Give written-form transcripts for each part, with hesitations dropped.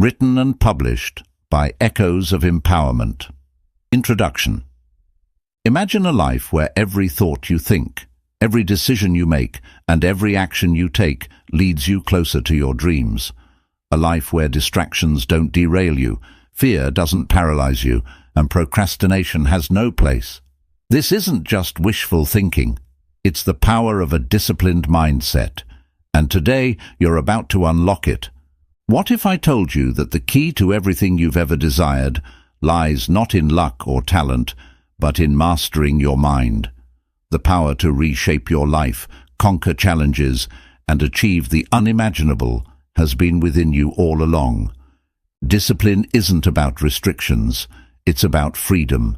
Written and published by Echoes of Empowerment. Introduction. Imagine a life where every thought you think, every decision you make, and every action you take leads you closer to your dreams. A life where distractions don't derail you, fear doesn't paralyze you, and procrastination has no place. This isn't just wishful thinking. It's the power of a disciplined mindset. And today, you're about to unlock it. What if I told you that the key to everything you've ever desired lies not in luck or talent, but in mastering your mind? The power to reshape your life, conquer challenges, and achieve the unimaginable has been within you all along. Discipline isn't about restrictions, it's about freedom.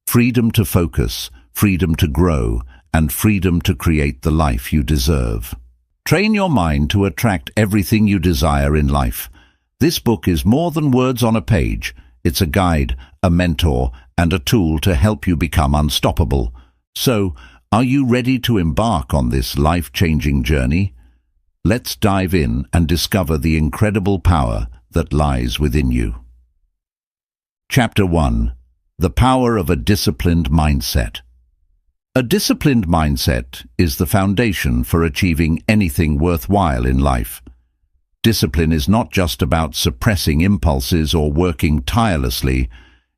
Freedom to focus, freedom to grow, and freedom to create the life you deserve. Train your mind to attract everything you desire in life. This book is more than words on a page. It's a guide, a mentor, and a tool to help you become unstoppable. So, are you ready to embark on this life-changing journey? Let's dive in and discover the incredible power that lies within you. Chapter 1. The Power of a Disciplined Mindset. A disciplined mindset is the foundation for achieving anything worthwhile in life. Discipline is not just about suppressing impulses or working tirelessly.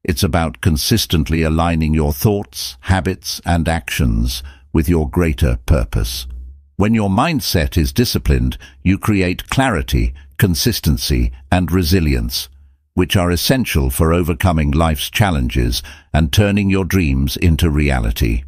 It's about consistently aligning your thoughts, habits, and actions with your greater purpose. When your mindset is disciplined, you create clarity, consistency, and resilience, which are essential for overcoming life's challenges and turning your dreams into reality.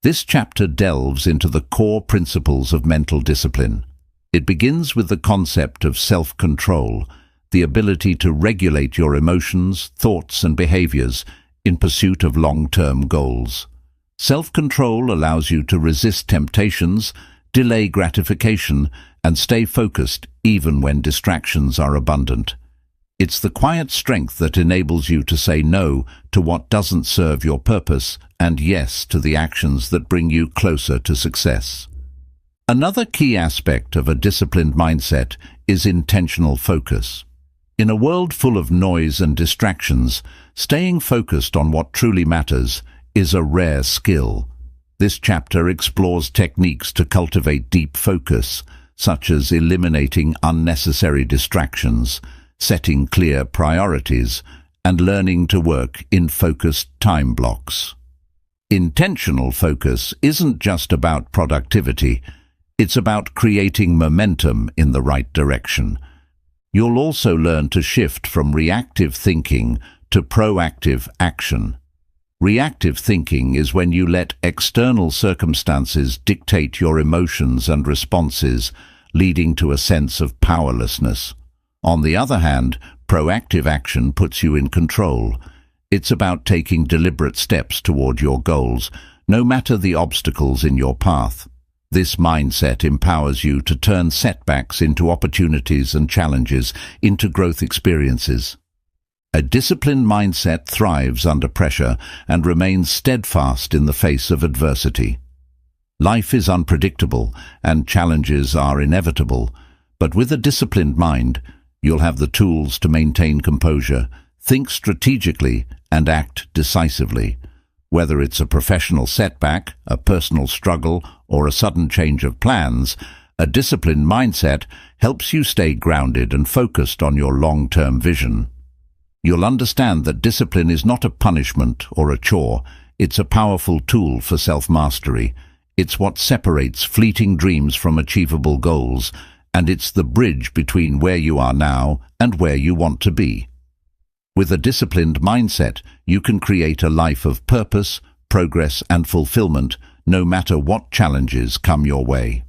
This chapter delves into the core principles of mental discipline. It begins with the concept of self-control, the ability to regulate your emotions, thoughts, and behaviors in pursuit of long-term goals. Self-control allows you to resist temptations, delay gratification, and stay focused even when distractions are abundant. It's the quiet strength that enables you to say no to what doesn't serve your purpose and yes to the actions that bring you closer to success. Another key aspect of a disciplined mindset is intentional focus. In a world full of noise and distractions, staying focused on what truly matters is a rare skill. This chapter explores techniques to cultivate deep focus, such as eliminating unnecessary distractions, setting clear priorities, and learning to work in focused time blocks. Intentional focus isn't just about productivity, it's about creating momentum in the right direction. You'll also learn to shift from reactive thinking to proactive action. Reactive thinking is when you let external circumstances dictate your emotions and responses, leading to a sense of powerlessness. On the other hand, proactive action puts you in control. It's about taking deliberate steps toward your goals, no matter the obstacles in your path. This mindset empowers you to turn setbacks into opportunities and challenges into growth experiences. A disciplined mindset thrives under pressure and remains steadfast in the face of adversity. Life is unpredictable and challenges are inevitable, but with a disciplined mind, you'll have the tools to maintain composure, think strategically, and act decisively. Whether it's a professional setback, a personal struggle, or a sudden change of plans, a disciplined mindset helps you stay grounded and focused on your long-term vision. You'll understand that discipline is not a punishment or a chore. It's a powerful tool for self-mastery. It's what separates fleeting dreams from achievable goals, and it's the bridge between where you are now and where you want to be. With a disciplined mindset, you can create a life of purpose, progress, and fulfillment, no matter what challenges come your way.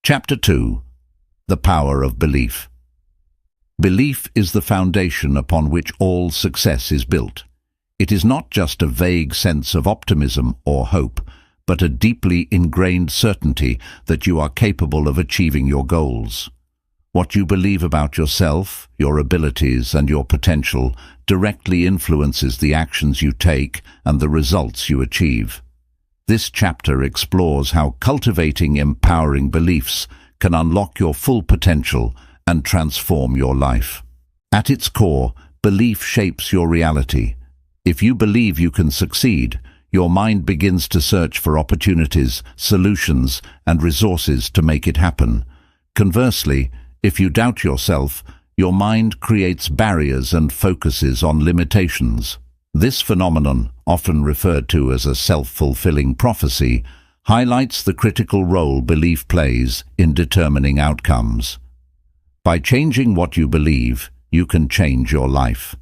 Chapter 2. The Power of Belief. Belief is the foundation upon which all success is built. It is not just a vague sense of optimism or hope, but a deeply ingrained certainty that you are capable of achieving your goals. What you believe about yourself, your abilities, and your potential directly influences the actions you take and the results you achieve. This chapter explores how cultivating empowering beliefs can unlock your full potential and transform your life. At its core, belief shapes your reality. If you believe you can succeed, your mind begins to search for opportunities, solutions, and resources to make it happen. Conversely, if you doubt yourself, your mind creates barriers and focuses on limitations. This phenomenon, often referred to as a self-fulfilling prophecy, highlights the critical role belief plays in determining outcomes. By changing what you believe, you can change your life.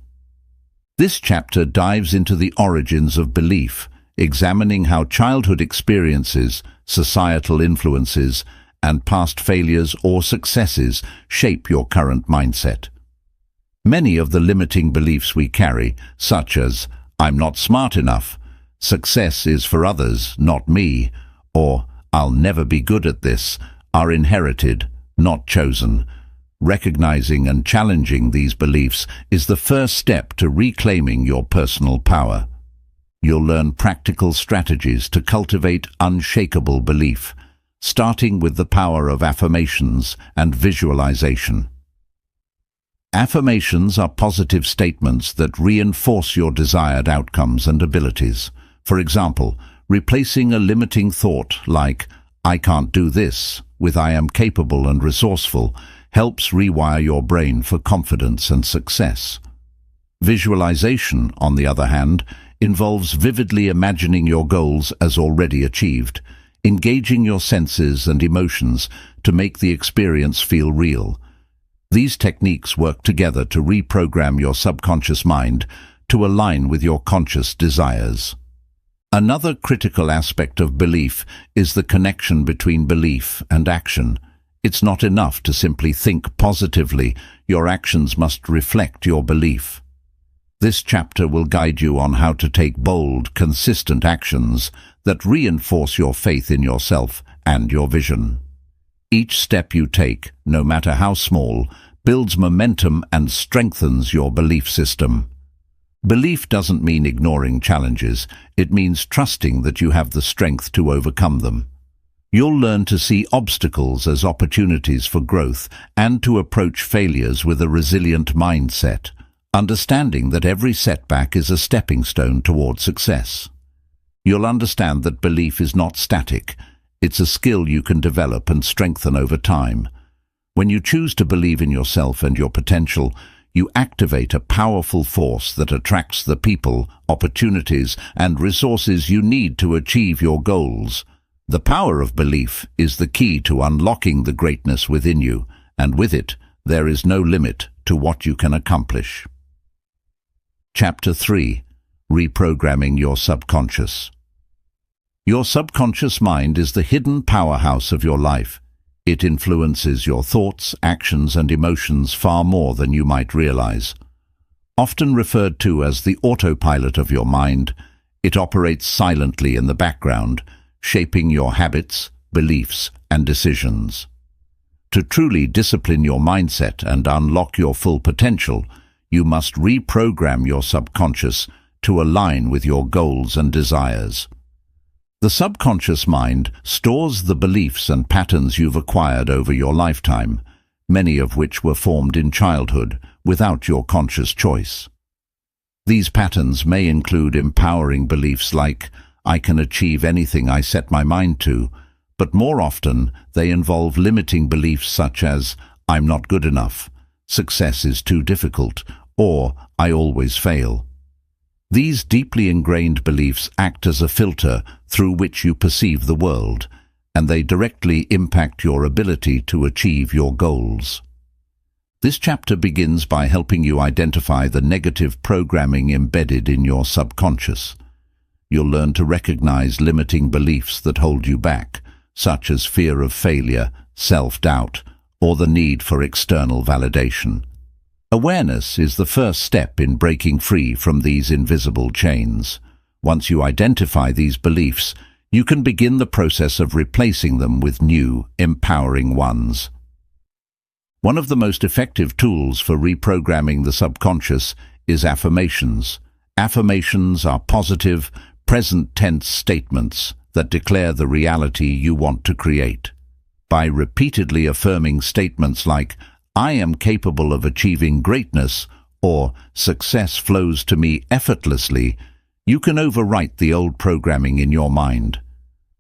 This chapter dives into the origins of belief, examining how childhood experiences, societal influences, and past failures or successes shape your current mindset. Many of the limiting beliefs we carry, such as "I'm not smart enough," "success is for others, not me," or "I'll never be good at this," are inherited, not chosen. Recognizing and challenging these beliefs is the first step to reclaiming your personal power. You'll learn practical strategies to cultivate unshakable belief, starting with the power of affirmations and visualization. Affirmations are positive statements that reinforce your desired outcomes and abilities. For example, replacing a limiting thought like "I can't do this" with "I am capable and resourceful" helps rewire your brain for confidence and success. Visualization, on the other hand, involves vividly imagining your goals as already achieved, engaging your senses and emotions to make the experience feel real. These techniques work together to reprogram your subconscious mind to align with your conscious desires. Another critical aspect of belief is the connection between belief and action. It's not enough to simply think positively. Your actions must reflect your belief. This chapter will guide you on how to take bold, consistent actions that reinforce your faith in yourself and your vision. Each step you take, no matter how small, builds momentum and strengthens your belief system. Belief doesn't mean ignoring challenges. It means trusting that you have the strength to overcome them. You'll learn to see obstacles as opportunities for growth and to approach failures with a resilient mindset, understanding that every setback is a stepping stone toward success. You'll understand that belief is not static. It's a skill you can develop and strengthen over time. When you choose to believe in yourself and your potential, you activate a powerful force that attracts the people, opportunities, and resources you need to achieve your goals. The power of belief is the key to unlocking the greatness within you, and with it, there is no limit to what you can accomplish. Chapter 3. Reprogramming your subconscious. Your subconscious mind is the hidden powerhouse of your life. It influences your thoughts, actions, and emotions far more than you might realize. Often referred to as the autopilot of your mind, it operates silently in the background, shaping your habits, beliefs, and decisions. To truly discipline your mindset and unlock your full potential, you must reprogram your subconscious to align with your goals and desires. The subconscious mind stores the beliefs and patterns you've acquired over your lifetime, many of which were formed in childhood without your conscious choice. These patterns may include empowering beliefs like, "I can achieve anything I set my mind to," but more often they involve limiting beliefs such as, "I'm not good enough," "success is too difficult," or "I always fail." These deeply ingrained beliefs act as a filter through which you perceive the world, and they directly impact your ability to achieve your goals. This chapter begins by helping you identify the negative programming embedded in your subconscious. You'll learn to recognize limiting beliefs that hold you back, such as fear of failure, self-doubt, or the need for external validation. Awareness is the first step in breaking free from these invisible chains. Once you identify these beliefs, you can begin the process of replacing them with new, empowering ones. One of the most effective tools for reprogramming the subconscious is affirmations. Affirmations are positive, present-tense statements that declare the reality you want to create. By repeatedly affirming statements like, "I am capable of achieving greatness," or "success flows to me effortlessly," you can overwrite the old programming in your mind.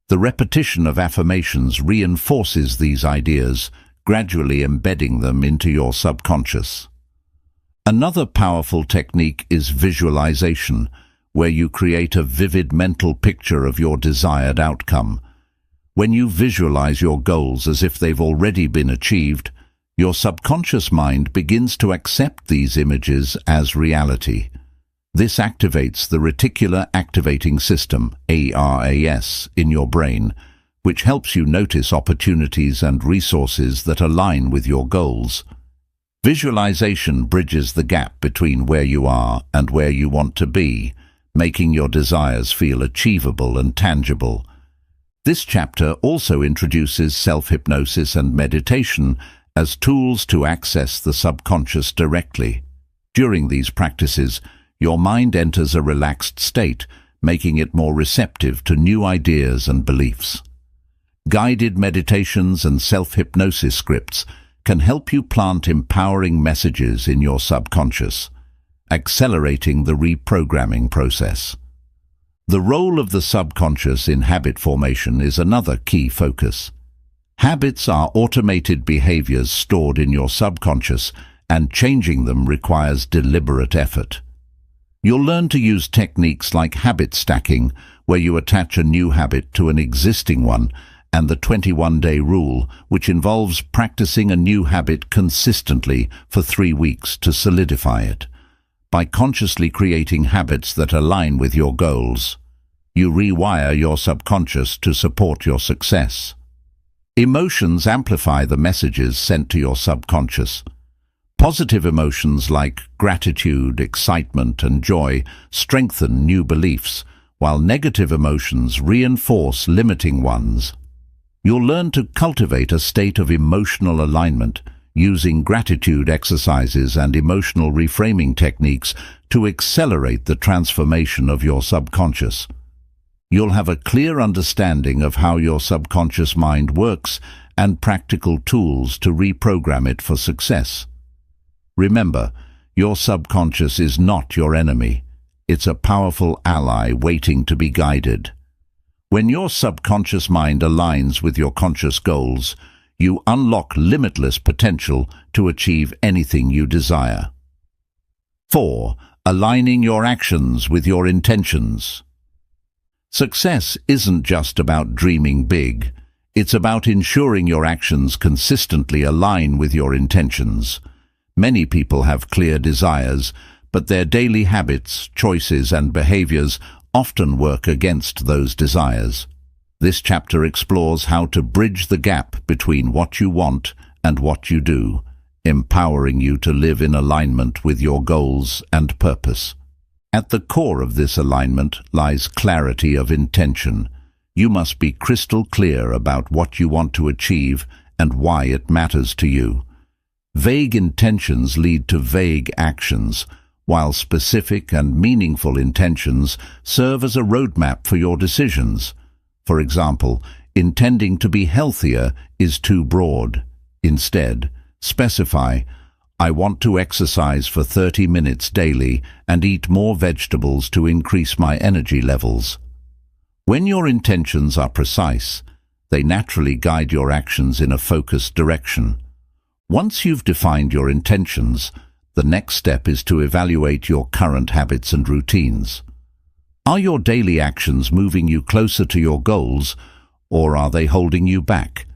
The repetition of affirmations reinforces these ideas, gradually embedding them into your subconscious. Another powerful technique is visualization, where you create a vivid mental picture of your desired outcome. When you visualize your goals as if they've already been achieved, your subconscious mind begins to accept these images as reality. This activates the reticular activating system, ARAS, in your brain, which helps you notice opportunities and resources that align with your goals. Visualization bridges the gap between where you are and where you want to be, making your desires feel achievable and tangible. This chapter also introduces self-hypnosis and meditation as tools to access the subconscious directly. During these practices, your mind enters a relaxed state, making it more receptive to new ideas and beliefs. Guided meditations and self-hypnosis scripts can help you plant empowering messages in your subconscious, accelerating the reprogramming process. The role of the subconscious in habit formation is another key focus. Habits are automated behaviors stored in your subconscious, and changing them requires deliberate effort. You'll learn to use techniques like habit stacking, where you attach a new habit to an existing one, and the 21-day rule, which involves practicing a new habit consistently for 3 weeks to solidify it. By consciously creating habits that align with your goals, you rewire your subconscious to support your success. Emotions amplify the messages sent to your subconscious. Positive emotions like gratitude, excitement, and joy strengthen new beliefs, while negative emotions reinforce limiting ones. You'll learn to cultivate a state of emotional alignment, using gratitude exercises and emotional reframing techniques to accelerate the transformation of your subconscious. You'll have a clear understanding of how your subconscious mind works and practical tools to reprogram it for success. Remember, your subconscious is not your enemy. It's a powerful ally waiting to be guided. When your subconscious mind aligns with your conscious goals, you unlock limitless potential to achieve anything you desire. 4. Aligning your actions with your intentions. Success isn't just about dreaming big. It's about ensuring your actions consistently align with your intentions. Many people have clear desires, but their daily habits, choices, and behaviors often work against those desires. This chapter explores how to bridge the gap between what you want and what you do, empowering you to live in alignment with your goals and purpose. At the core of this alignment lies clarity of intention. You must be crystal clear about what you want to achieve and why it matters to you. Vague intentions lead to vague actions, while specific and meaningful intentions serve as a roadmap for your decisions. For example, intending to be healthier is too broad. Instead, specify, "I want to exercise for 30 minutes daily and eat more vegetables to increase my energy levels." When your intentions are precise, they naturally guide your actions in a focused direction. Once you've defined your intentions, the next step is to evaluate your current habits and routines. Are your daily actions moving you closer to your goals, or are they holding you back?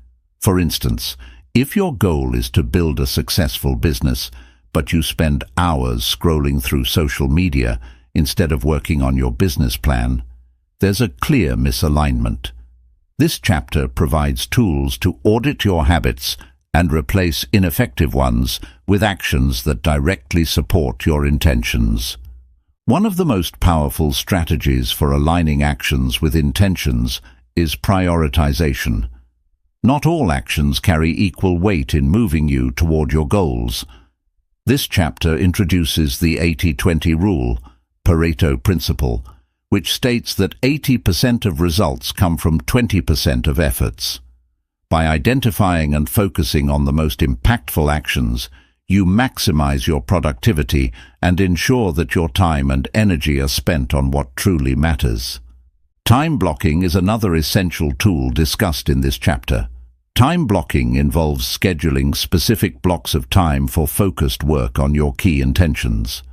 For instance, if your goal is to build a successful business, but you spend hours scrolling through social media instead of working on your business plan, there's a clear misalignment. This chapter provides tools to audit your habits and replace ineffective ones with actions that directly support your intentions. One of the most powerful strategies for aligning actions with intentions is prioritization. Not all actions carry equal weight in moving you toward your goals. This chapter introduces the 80-20 rule, Pareto principle, which states that 80% of results come from 20% of efforts. By identifying and focusing on the most impactful actions, you maximize your productivity and ensure that your time and energy are spent on what truly matters. Time blocking is another essential tool discussed in this chapter. Time blocking involves scheduling specific blocks of time for focused work on your key intentions.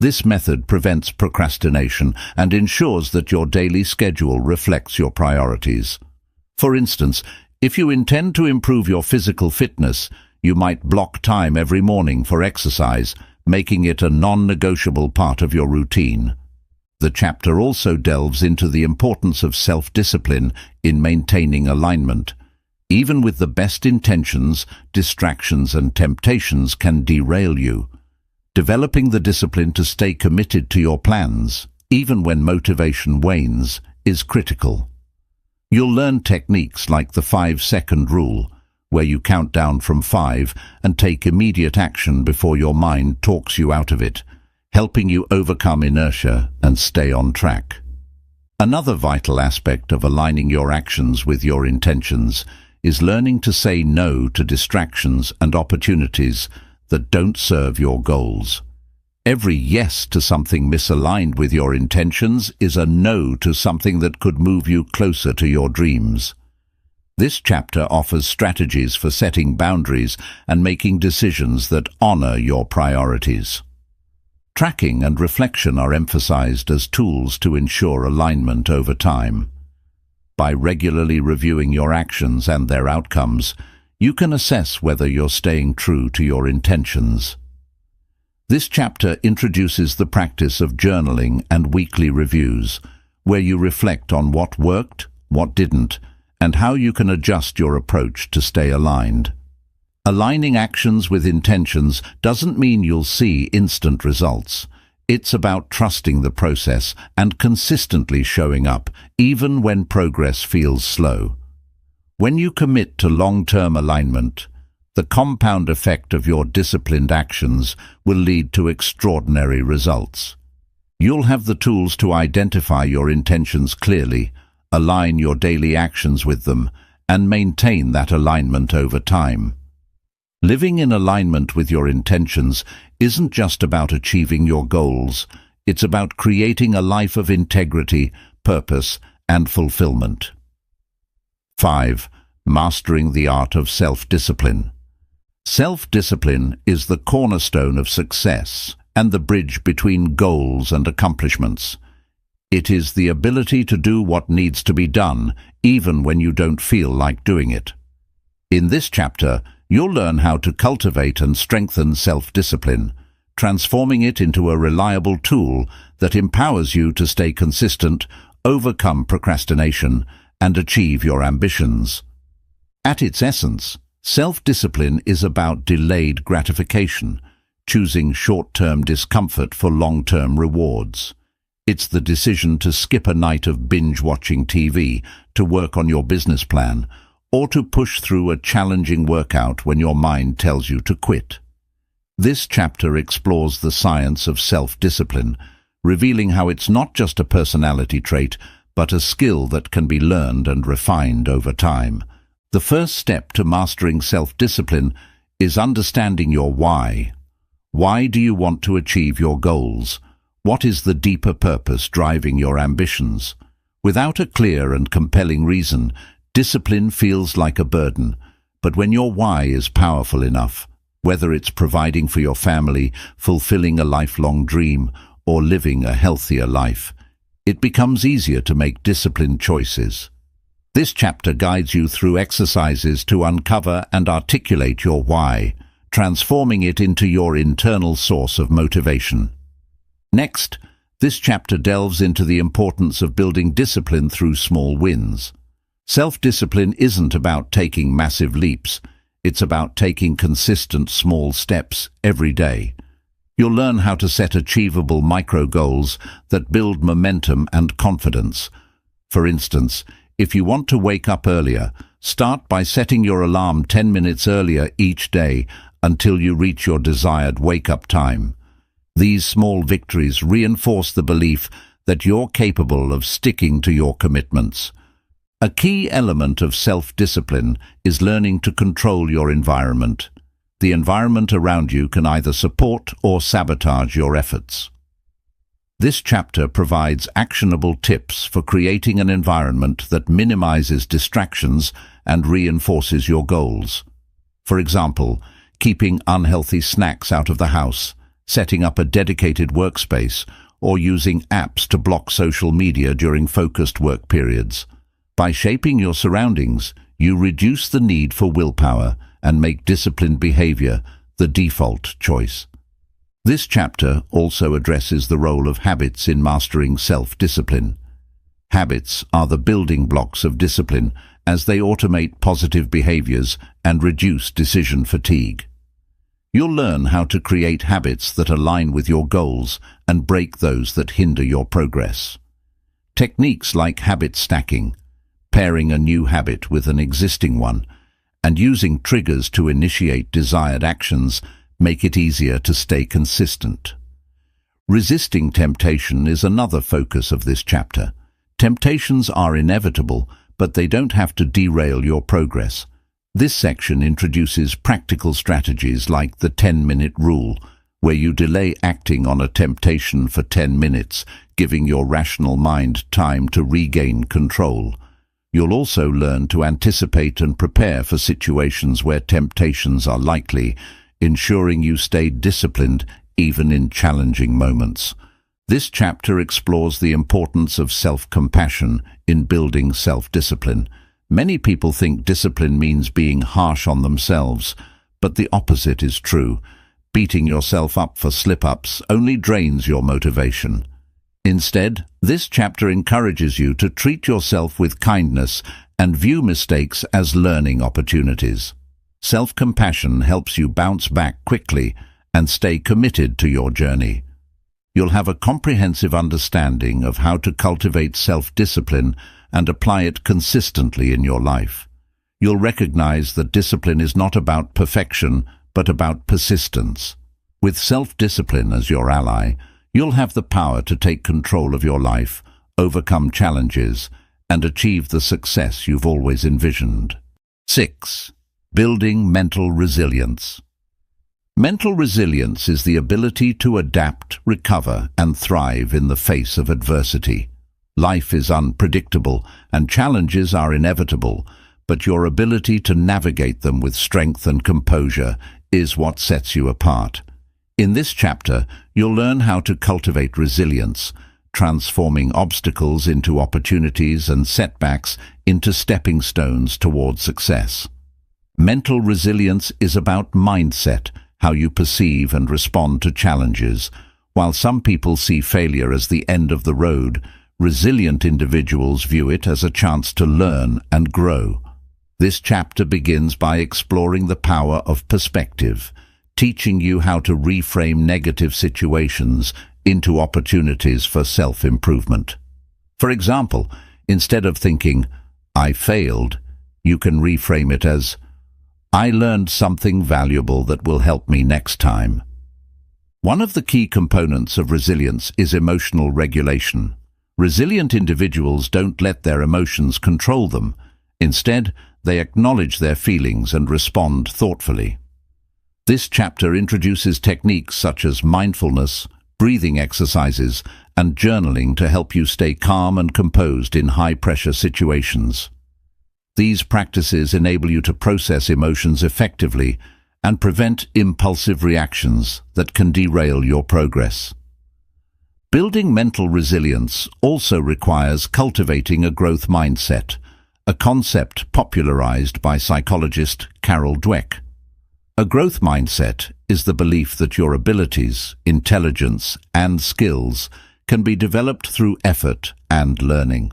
This method prevents procrastination and ensures that your daily schedule reflects your priorities. For instance, if you intend to improve your physical fitness, you might block time every morning for exercise, making it a non-negotiable part of your routine. The chapter also delves into the importance of self-discipline in maintaining alignment. Even with the best intentions, distractions and temptations can derail you. Developing the discipline to stay committed to your plans, even when motivation wanes, is critical. You'll learn techniques like the 5-second rule, where you count down from 5 and take immediate action before your mind talks you out of it, helping you overcome inertia and stay on track. Another vital aspect of aligning your actions with your intentions is learning to say no to distractions and opportunities that don't serve your goals. Every yes to something misaligned with your intentions is a no to something that could move you closer to your dreams. This chapter offers strategies for setting boundaries and making decisions that honor your priorities. Tracking and reflection are emphasized as tools to ensure alignment over time. By regularly reviewing your actions and their outcomes, you can assess whether you're staying true to your intentions. This chapter introduces the practice of journaling and weekly reviews, where you reflect on what worked, what didn't, and how you can adjust your approach to stay aligned. Aligning actions with intentions doesn't mean you'll see instant results. It's about trusting the process and consistently showing up, even when progress feels slow. When you commit to long-term alignment, the compound effect of your disciplined actions will lead to extraordinary results. You'll have the tools to identify your intentions clearly, align your daily actions with them, and maintain that alignment over time. Living in alignment with your intentions isn't just about achieving your goals, it's about creating a life of integrity, purpose, and fulfillment. 5. Mastering the art of self-discipline. Self-discipline is the cornerstone of success and the bridge between goals and accomplishments. It is the ability to do what needs to be done, even when you don't feel like doing it. In this chapter, you'll learn how to cultivate and strengthen self-discipline, transforming it into a reliable tool that empowers you to stay consistent, overcome procrastination, and achieve your ambitions. At its essence, self-discipline is about delayed gratification, choosing short-term discomfort for long-term rewards. It's the decision to skip a night of binge-watching TV to work on your business plan, or to push through a challenging workout when your mind tells you to quit. This chapter explores the science of self-discipline, revealing how it's not just a personality trait, but a skill that can be learned and refined over time. The first step to mastering self-discipline is understanding your why. Why do you want to achieve your goals? What is the deeper purpose driving your ambitions? Without a clear and compelling reason, discipline feels like a burden. But when your why is powerful enough, whether it's providing for your family, fulfilling a lifelong dream, or living a healthier life, it becomes easier to make disciplined choices. This chapter guides you through exercises to uncover and articulate your why, transforming it into your internal source of motivation. Next, this chapter delves into the importance of building discipline through small wins. Self-discipline isn't about taking massive leaps. It's about taking consistent small steps every day. You'll learn how to set achievable micro-goals that build momentum and confidence. For instance, if you want to wake up earlier, start by setting your alarm 10 minutes earlier each day until you reach your desired wake-up time. These small victories reinforce the belief that you're capable of sticking to your commitments. A key element of self-discipline is learning to control your environment. The environment around you can either support or sabotage your efforts. This chapter provides actionable tips for creating an environment that minimizes distractions and reinforces your goals. For example, keeping unhealthy snacks out of the house, setting up a dedicated workspace, or using apps to block social media during focused work periods. By shaping your surroundings, you reduce the need for willpower and make disciplined behavior the default choice. This chapter also addresses the role of habits in mastering self-discipline. Habits are the building blocks of discipline as they automate positive behaviors and reduce decision fatigue. You'll learn how to create habits that align with your goals and break those that hinder your progress. Techniques like habit stacking, pairing a new habit with an existing one, and using triggers to initiate desired actions make it easier to stay consistent. Resisting temptation is another focus of this chapter. Temptations are inevitable, but they don't have to derail your progress. This section introduces practical strategies like the 10-minute rule, where you delay acting on a temptation for 10 minutes, giving your rational mind time to regain control. You'll also learn to anticipate and prepare for situations where temptations are likely, ensuring you stay disciplined even in challenging moments. This chapter explores the importance of self-compassion in building self-discipline. Many people think discipline means being harsh on themselves, but the opposite is true. Beating yourself up for slip-ups only drains your motivation. Instead, this chapter encourages you to treat yourself with kindness and view mistakes as learning opportunities. Self-compassion helps you bounce back quickly and stay committed to your journey. You'll have a comprehensive understanding of how to cultivate self-discipline and apply it consistently in your life. You'll recognize that discipline is not about perfection, but about persistence. With self-discipline as your ally, you'll have the power to take control of your life, overcome challenges, and achieve the success you've always envisioned. 6. Building mental resilience. Mental resilience is the ability to adapt, recover, and thrive in the face of adversity. Life is unpredictable, and challenges are inevitable, but your ability to navigate them with strength and composure is what sets you apart. In this chapter, you'll learn how to cultivate resilience, transforming obstacles into opportunities and setbacks into stepping stones toward success. Mental resilience is about mindset, how you perceive and respond to challenges. While some people see failure as the end of the road, resilient individuals view it as a chance to learn and grow. This chapter begins by exploring the power of perspective, teaching you how to reframe negative situations into opportunities for self-improvement. For example, instead of thinking, "I failed," you can reframe it as, "I learned something valuable that will help me next time." One of the key components of resilience is emotional regulation. Resilient individuals don't let their emotions control them. Instead, they acknowledge their feelings and respond thoughtfully. This chapter introduces techniques such as mindfulness, breathing exercises, and journaling to help you stay calm and composed in high-pressure situations. These practices enable you to process emotions effectively and prevent impulsive reactions that can derail your progress. Building mental resilience also requires cultivating a growth mindset, a concept popularized by psychologist Carol Dweck. A growth mindset is the belief that your abilities, intelligence, and skills can be developed through effort and learning.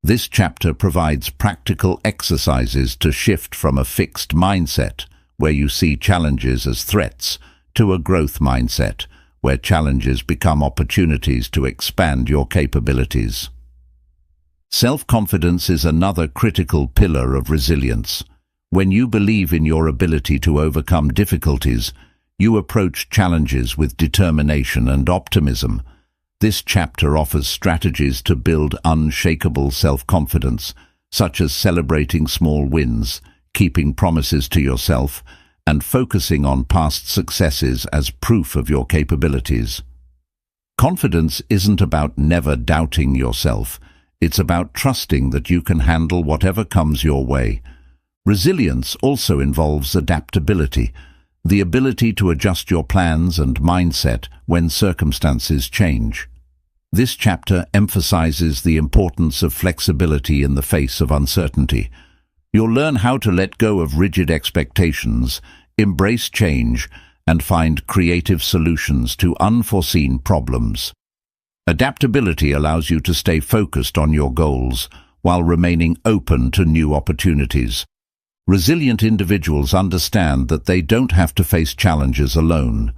This chapter provides practical exercises to shift from a fixed mindset, where you see challenges as threats, to a growth mindset, where challenges become opportunities to expand your capabilities. Self-confidence is another critical pillar of resilience. When you believe in your ability to overcome difficulties, you approach challenges with determination and optimism. This chapter offers strategies to build unshakable self-confidence, such as celebrating small wins, keeping promises to yourself, and focusing on past successes as proof of your capabilities. Confidence isn't about never doubting yourself. It's about trusting that you can handle whatever comes your way. Resilience also involves adaptability, the ability to adjust your plans and mindset when circumstances change. This chapter emphasizes the importance of flexibility in the face of uncertainty. You'll learn how to let go of rigid expectations, embrace change, and find creative solutions to unforeseen problems. Adaptability allows you to stay focused on your goals while remaining open to new opportunities. Resilient individuals understand that they don't have to face challenges alone.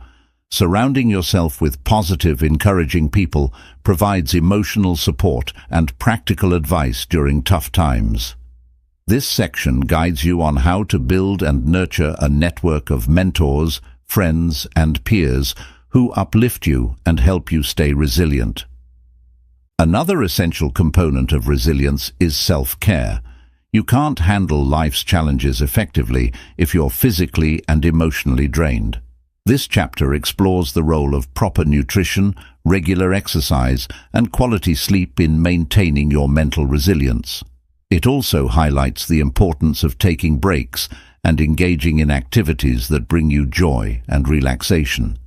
Surrounding yourself with positive, encouraging people provides emotional support and practical advice during tough times. This section guides you on how to build and nurture a network of mentors, friends, and peers who uplift you and help you stay resilient. Another essential component of resilience is self-care. You can't handle life's challenges effectively if you're physically and emotionally drained. This chapter explores the role of proper nutrition, regular exercise, and quality sleep in maintaining your mental resilience. It also highlights the importance of taking breaks and engaging in activities that bring you joy and relaxation.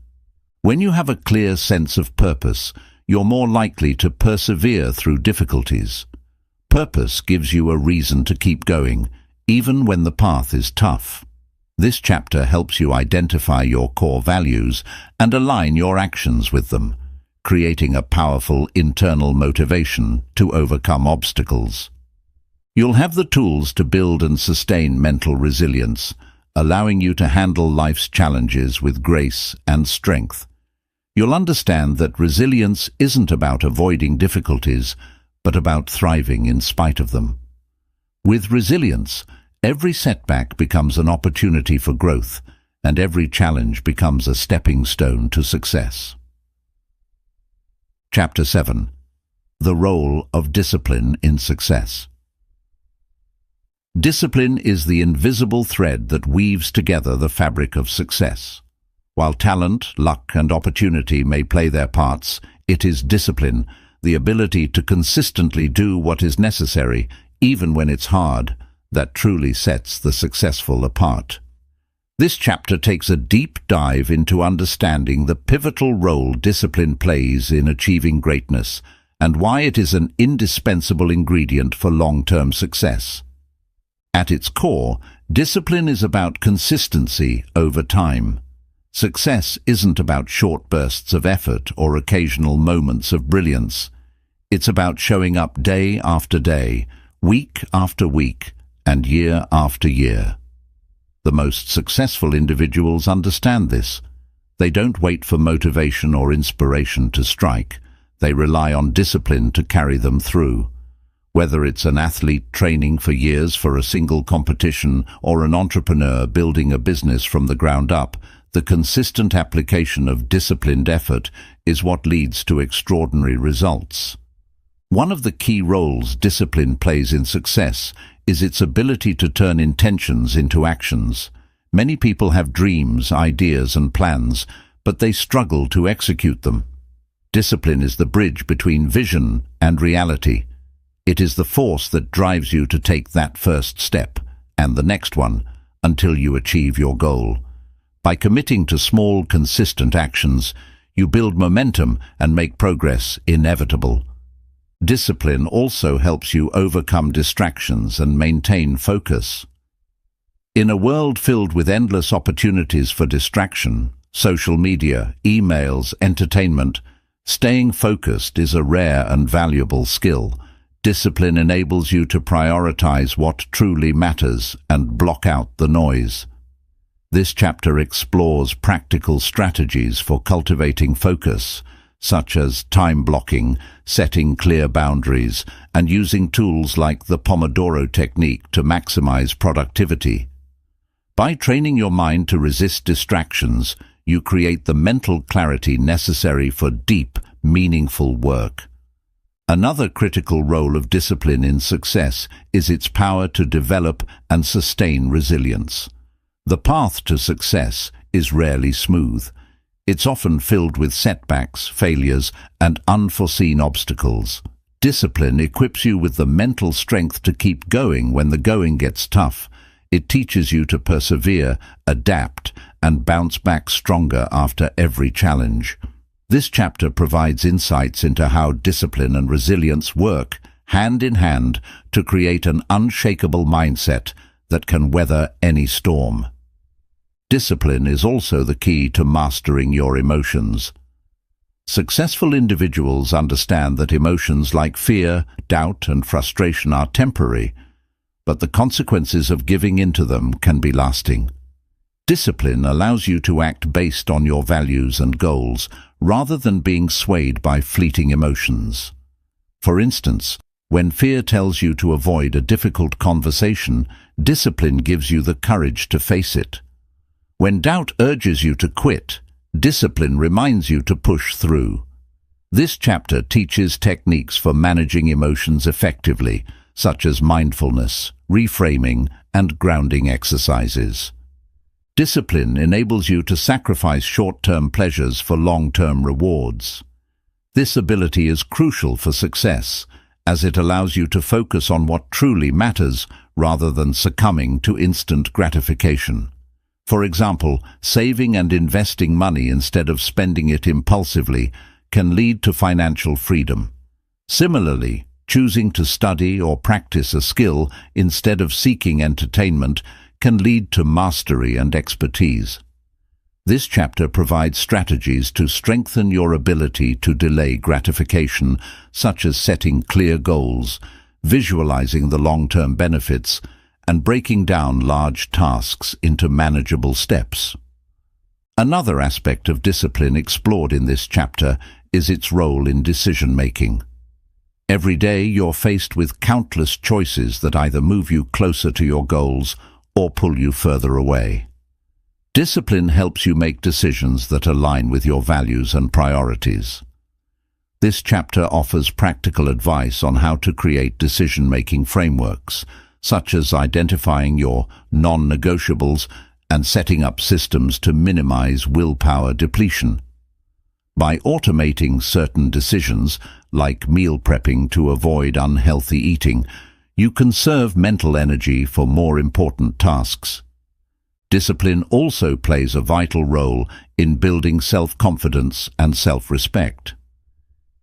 When you have a clear sense of purpose, you're more likely to persevere through difficulties. Purpose gives you a reason to keep going, even when the path is tough. This chapter helps you identify your core values and align your actions with them, creating a powerful internal motivation to overcome obstacles. You'll have the tools to build and sustain mental resilience, allowing you to handle life's challenges with grace and strength. You'll understand that resilience isn't about avoiding difficulties, but about thriving in spite of them. With resilience, every setback becomes an opportunity for growth, and every challenge becomes a stepping stone to success. Chapter 7. The Role of Discipline in Success. Discipline is the invisible thread that weaves together the fabric of success. While talent, luck, and opportunity may play their parts, it is discipline, the ability to consistently do what is necessary, even when it's hard, that truly sets the successful apart. This chapter takes a deep dive into understanding the pivotal role discipline plays in achieving greatness and why it is an indispensable ingredient for long-term success. At its core, discipline is about consistency over time. Success isn't about short bursts of effort or occasional moments of brilliance. It's about showing up day after day, week after week, and year after year. The most successful individuals understand this. They don't wait for motivation or inspiration to strike. They rely on discipline to carry them through. Whether it's an athlete training for years for a single competition or an entrepreneur building a business from the ground up, the consistent application of disciplined effort is what leads to extraordinary results. One of the key roles discipline plays in success is its ability to turn intentions into actions. Many people have dreams, ideas, and plans, but they struggle to execute them. Discipline is the bridge between vision and reality. It is the force that drives you to take that first step, and the next one, until you achieve your goal. By committing to small, consistent actions, you build momentum and make progress inevitable. Discipline also helps you overcome distractions and maintain focus. In a world filled with endless opportunities for distraction, social media, emails, entertainment, staying focused is a rare and valuable skill. Discipline enables you to prioritize what truly matters and block out the noise. This chapter explores practical strategies for cultivating focus, such as time blocking, setting clear boundaries, and using tools like the Pomodoro technique to maximize productivity. By training your mind to resist distractions, you create the mental clarity necessary for deep, meaningful work. Another critical role of discipline in success is its power to develop and sustain resilience. The path to success is rarely smooth. It's often filled with setbacks, failures, and unforeseen obstacles. Discipline equips you with the mental strength to keep going when the going gets tough. It teaches you to persevere, adapt, and bounce back stronger after every challenge. This chapter provides insights into how discipline and resilience work hand in hand to create an unshakable mindset that can weather any storm. Discipline is also the key to mastering your emotions. Successful individuals understand that emotions like fear, doubt, and frustration are temporary, but the consequences of giving in to them can be lasting. Discipline allows you to act based on your values and goals, rather than being swayed by fleeting emotions. For instance, when fear tells you to avoid a difficult conversation, discipline gives you the courage to face it. When doubt urges you to quit, discipline reminds you to push through. This chapter teaches techniques for managing emotions effectively, such as mindfulness, reframing, and grounding exercises. Discipline enables you to sacrifice short-term pleasures for long-term rewards. This ability is crucial for success, as it allows you to focus on what truly matters rather than succumbing to instant gratification. For example, saving and investing money instead of spending it impulsively can lead to financial freedom. Similarly, choosing to study or practice a skill instead of seeking entertainment can lead to mastery and expertise. This chapter provides strategies to strengthen your ability to delay gratification, such as setting clear goals, visualizing the long-term benefits, and breaking down large tasks into manageable steps. Another aspect of discipline explored in this chapter is its role in decision-making. Every day you're faced with countless choices that either move you closer to your goals or pull you further away. Discipline helps you make decisions that align with your values and priorities. This chapter offers practical advice on how to create decision-making frameworks, such as identifying your non-negotiables and setting up systems to minimize willpower depletion. By automating certain decisions, like meal prepping to avoid unhealthy eating, you conserve mental energy for more important tasks. Discipline also plays a vital role in building self-confidence and self-respect.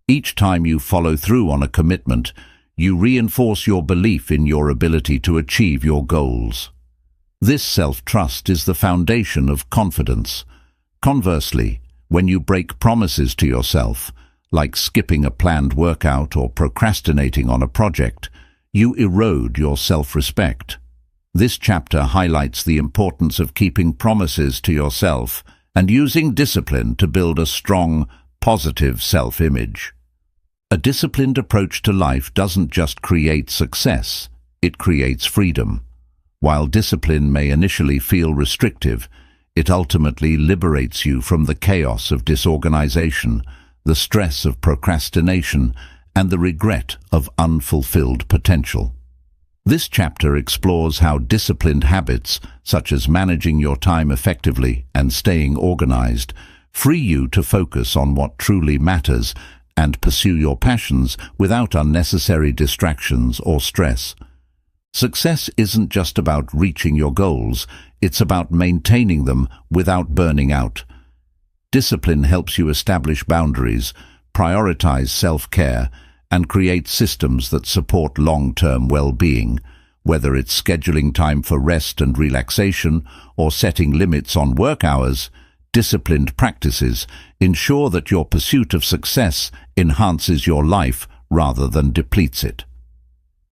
Each time you follow through on a commitment, you reinforce your belief in your ability to achieve your goals. This self-trust is the foundation of confidence. Conversely, when you break promises to yourself, like skipping a planned workout or procrastinating on a project, you erode your self-respect. This chapter highlights the importance of keeping promises to yourself and using discipline to build a strong, positive self-image. A disciplined approach to life doesn't just create success, it creates freedom. While discipline may initially feel restrictive, it ultimately liberates you from the chaos of disorganization, the stress of procrastination, and the regret of unfulfilled potential. This chapter explores how disciplined habits, such as managing your time effectively and staying organized, free you to focus on what truly matters and pursue your passions without unnecessary distractions or stress. Success isn't just about reaching your goals, it's about maintaining them without burning out. Discipline helps you establish boundaries, prioritize self-care, and create systems that support long-term well-being, whether it's scheduling time for rest and relaxation or setting limits on work hours. Disciplined practices ensure that your pursuit of success enhances your life rather than depletes it.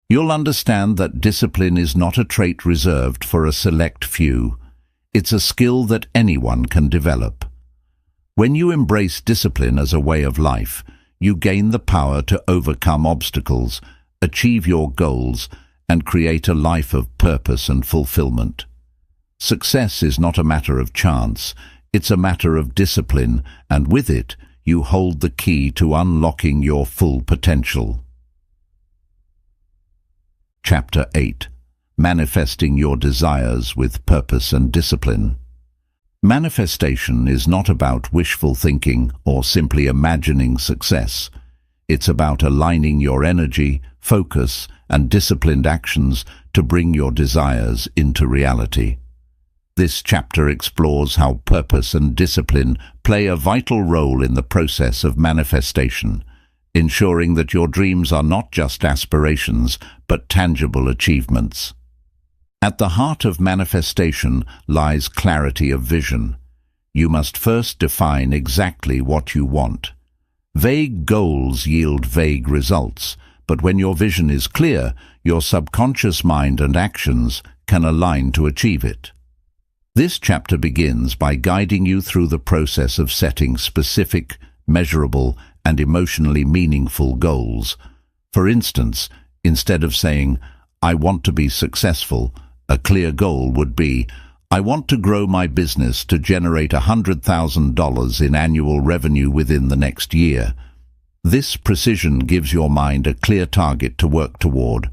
You'll understand that discipline is not a trait reserved for a select few. It's a skill that anyone can develop. When you embrace discipline as a way of life, you gain the power to overcome obstacles, achieve your goals, and create a life of purpose and fulfillment. Success is not a matter of chance, it's a matter of discipline, and with it, you hold the key to unlocking your full potential. Chapter 8. Manifesting Your Desires with Purpose and Discipline. Manifestation is not about wishful thinking or simply imagining success. It's about aligning your energy, focus, and disciplined actions to bring your desires into reality. This chapter explores how purpose and discipline play a vital role in the process of manifestation, ensuring that your dreams are not just aspirations, but tangible achievements. At the heart of manifestation lies clarity of vision. You must first define exactly what you want. Vague goals yield vague results, but when your vision is clear, your subconscious mind and actions can align to achieve it. This chapter begins by guiding you through the process of setting specific, measurable, and emotionally meaningful goals. For instance, instead of saying, "I want to be successful," a clear goal would be, "I want to grow my business to generate $100,000 in annual revenue within the next year." This precision gives your mind a clear target to work toward.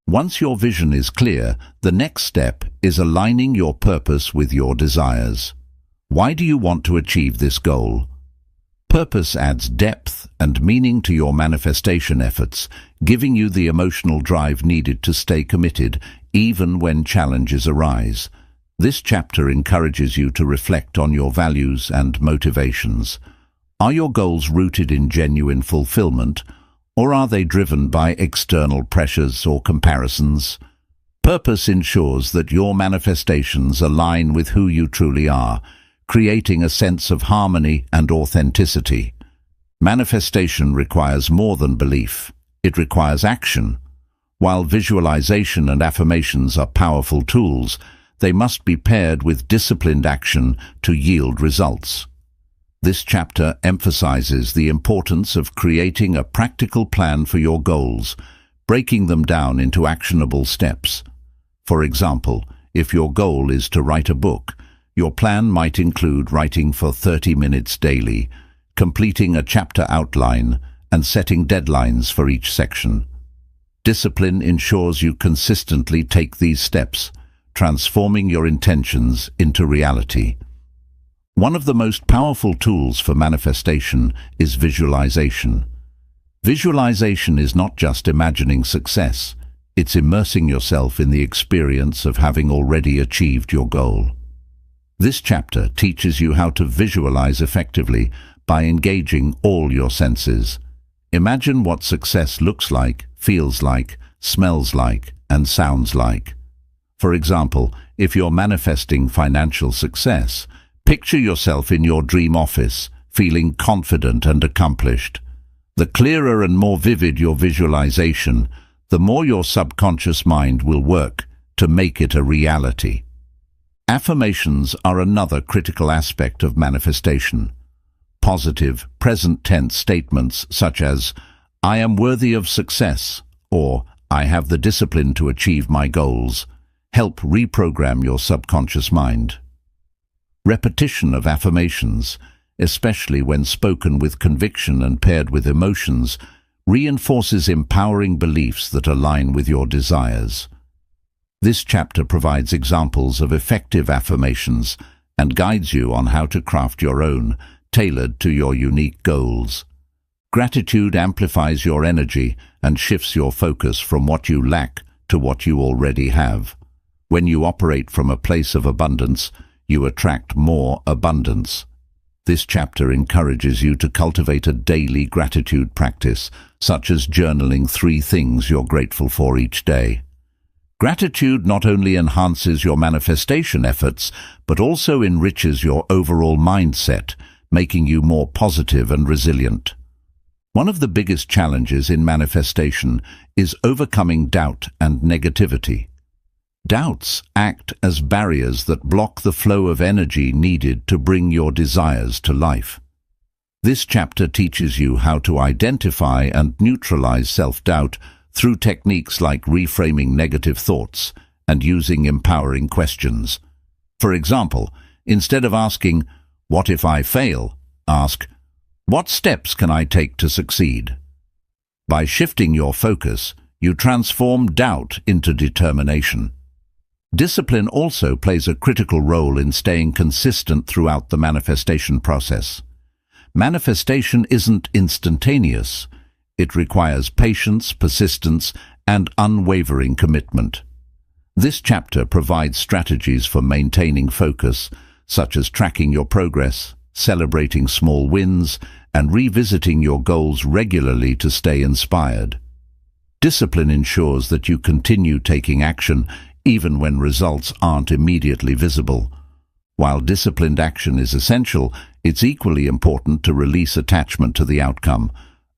Once your vision is clear, the next step is aligning your purpose with your desires. Why do you want to achieve this goal? Purpose adds depth and meaning to your manifestation efforts, giving you the emotional drive needed to stay committed, even when challenges arise. This chapter encourages you to reflect on your values and motivations. Are your goals rooted in genuine fulfillment, or are they driven by external pressures or comparisons? Purpose ensures that your manifestations align with who you truly are, creating a sense of harmony and authenticity. Manifestation requires more than belief. It requires action. While visualization and affirmations are powerful tools, they must be paired with disciplined action to yield results. This chapter emphasizes the importance of creating a practical plan for your goals, breaking them down into actionable steps. For example, if your goal is to write a book, your plan might include writing for 30 minutes daily, completing a chapter outline, and setting deadlines for each section. Discipline ensures you consistently take these steps, transforming your intentions into reality. One of the most powerful tools for manifestation is visualization. Visualization is not just imagining success, it's immersing yourself in the experience of having already achieved your goal. This chapter teaches you how to visualize effectively by engaging all your senses. Imagine what success looks like, feels like, smells like, and sounds like. For example, if you're manifesting financial success, picture yourself in your dream office, feeling confident and accomplished. The clearer and more vivid your visualization, the more your subconscious mind will work to make it a reality. Affirmations are another critical aspect of manifestation. Positive, present tense statements such as, "I am worthy of success," or "I have the discipline to achieve my goals," help reprogram your subconscious mind. Repetition of affirmations, especially when spoken with conviction and paired with emotions, reinforces empowering beliefs that align with your desires. This chapter provides examples of effective affirmations and guides you on how to craft your own, tailored to your unique goals. Gratitude amplifies your energy and shifts your focus from what you lack to what you already have. When you operate from a place of abundance, you attract more abundance. This chapter encourages you to cultivate a daily gratitude practice, such as journaling 3 things you're grateful for each day. Gratitude not only enhances your manifestation efforts, but also enriches your overall mindset, making you more positive and resilient. One of the biggest challenges in manifestation is overcoming doubt and negativity. Doubts act as barriers that block the flow of energy needed to bring your desires to life. This chapter teaches you how to identify and neutralize self-doubt through techniques like reframing negative thoughts and using empowering questions. For example, instead of asking, "What if I fail?" ask, "What steps can I take to succeed?" By shifting your focus, You transform doubt into determination. Discipline also plays a critical role in staying consistent throughout the manifestation process. Manifestation isn't instantaneous. It requires patience, persistence, and unwavering commitment. This chapter provides strategies for maintaining focus, such as tracking your progress, celebrating small wins, and revisiting your goals regularly to stay inspired. Discipline ensures that you continue taking action even when results aren't immediately visible. While disciplined action is essential, it's equally important to release attachment to the outcome.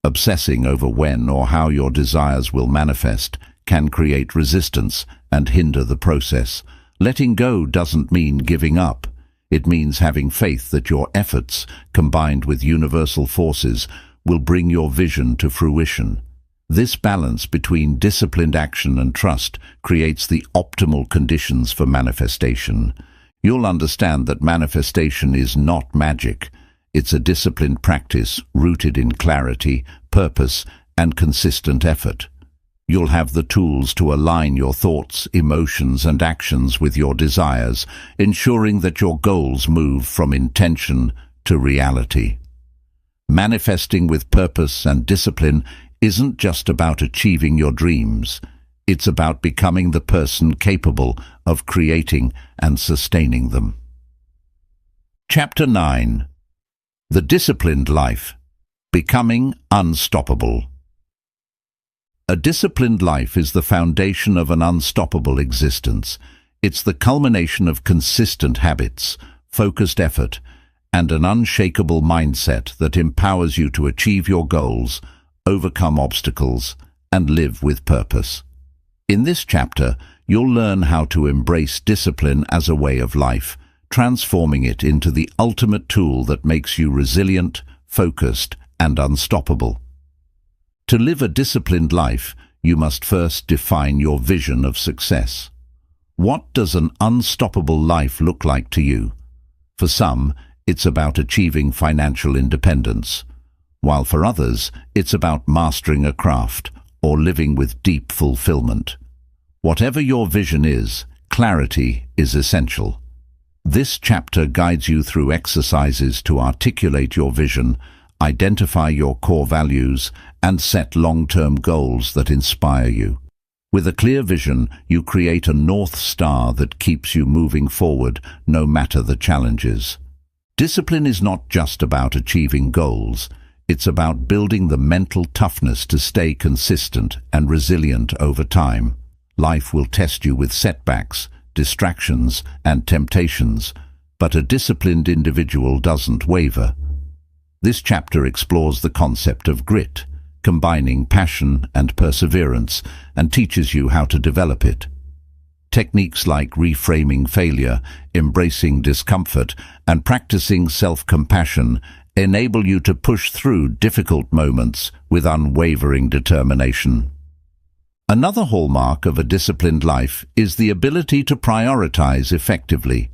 Obsessing over when or how your desires will manifest can create resistance and hinder the process. Letting go doesn't mean giving up. It means having faith that your efforts, combined with universal forces, will bring your vision to fruition. This balance between disciplined action and trust creates the optimal conditions for manifestation. You'll understand that manifestation is not magic. It's a disciplined practice rooted in clarity, purpose, and consistent effort. You'll have the tools to align your thoughts, emotions, and actions with your desires, ensuring that your goals move from intention to reality. Manifesting with purpose and discipline isn't just about achieving your dreams. It's about becoming the person capable of creating and sustaining them. Chapter 9. The Disciplined Life. Becoming Unstoppable. A disciplined life is the foundation of an unstoppable existence. It's the culmination of consistent habits, focused effort, and an unshakable mindset that empowers you to achieve your goals, overcome obstacles, and live with purpose. In this chapter, you'll learn how to embrace discipline as a way of life, transforming it into the ultimate tool that makes you resilient, focused, and unstoppable. To live a disciplined life, you must first define your vision of success. What does an unstoppable life look like to you? For some, it's about achieving financial independence, while for others, it's about mastering a craft or living with deep fulfillment. Whatever your vision is, clarity is essential. This chapter guides you through exercises to articulate your vision, identify your core values, and set long-term goals that inspire you. With a clear vision, you create a North Star that keeps you moving forward no matter the challenges. Discipline is not just about achieving goals. It's about building the mental toughness to stay consistent and resilient over time. Life will test you with setbacks, distractions, and temptations, but a disciplined individual doesn't waver. This chapter explores the concept of grit, combining passion and perseverance, and teaches you how to develop it. Techniques like reframing failure, embracing discomfort, and practicing self-compassion enable you to push through difficult moments with unwavering determination. Another hallmark of a disciplined life is the ability to prioritize effectively.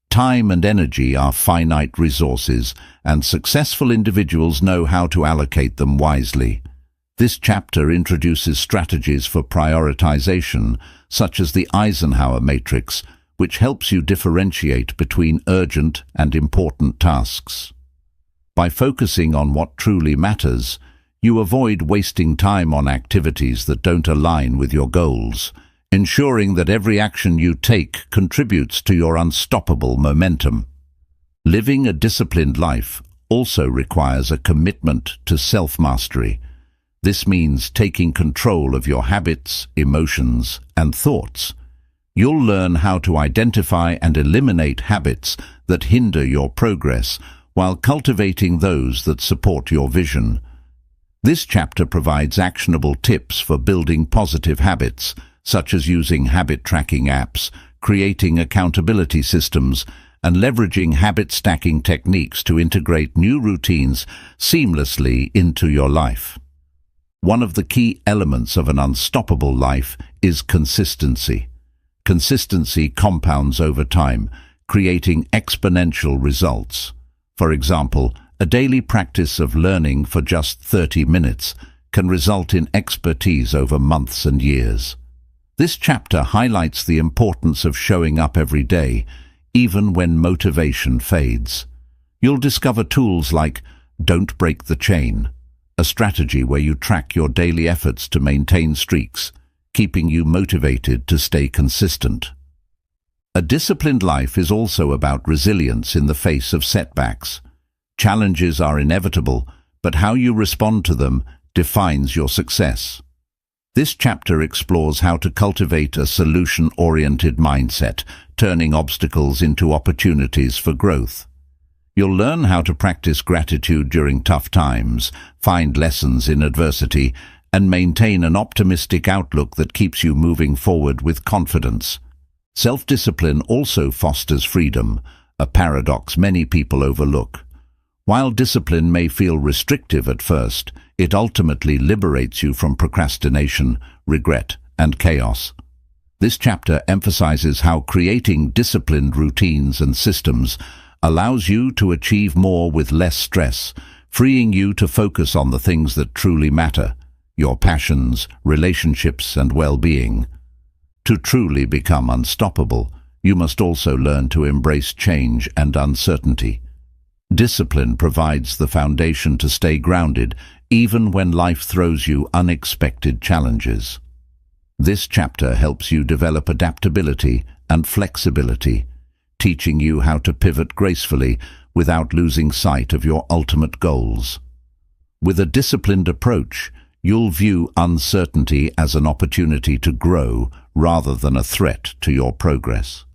Time and energy are finite resources, and successful individuals know how to allocate them wisely. This chapter introduces strategies for prioritization, such as the Eisenhower matrix, which helps you differentiate between urgent and important tasks. By focusing on what truly matters, you avoid wasting time on activities that don't align with your goals, ensuring that every action you take contributes to your unstoppable momentum. Living a disciplined life also requires a commitment to self-mastery. This means taking control of your habits, emotions, and thoughts. You'll learn how to identify and eliminate habits that hinder your progress while cultivating those that support your vision. This chapter provides actionable tips for building positive habits, such as using habit-tracking apps, creating accountability systems, and leveraging habit-stacking techniques to integrate new routines seamlessly into your life. One of the key elements of an unstoppable life is consistency. Consistency compounds over time, creating exponential results. For example, a daily practice of learning for just 30 minutes can result in expertise over months and years. This chapter highlights the importance of showing up every day, even when motivation fades. You'll discover tools like Don't Break the Chain, a strategy where you track your daily efforts to maintain streaks, keeping you motivated to stay consistent. A disciplined life is also about resilience in the face of setbacks. Challenges are inevitable, but how you respond to them defines your success. This chapter explores how to cultivate a solution-oriented mindset, turning obstacles into opportunities for growth. You'll learn how to practice gratitude during tough times, find lessons in adversity, and maintain an optimistic outlook that keeps you moving forward with confidence. Self-discipline also fosters freedom, a paradox many people overlook. While discipline may feel restrictive at first, it ultimately liberates you from procrastination, regret, and chaos. This chapter emphasizes how creating disciplined routines and systems allows you to achieve more with less stress, freeing you to focus on the things that truly matter, your passions, relationships, and well-being. To truly become unstoppable, you must also learn to embrace change and uncertainty. Discipline provides the foundation to stay grounded, even when life throws you unexpected challenges. This chapter helps you develop adaptability and flexibility, teaching you how to pivot gracefully without losing sight of your ultimate goals. With a disciplined approach, you'll view uncertainty as an opportunity to grow rather than a threat to your progress.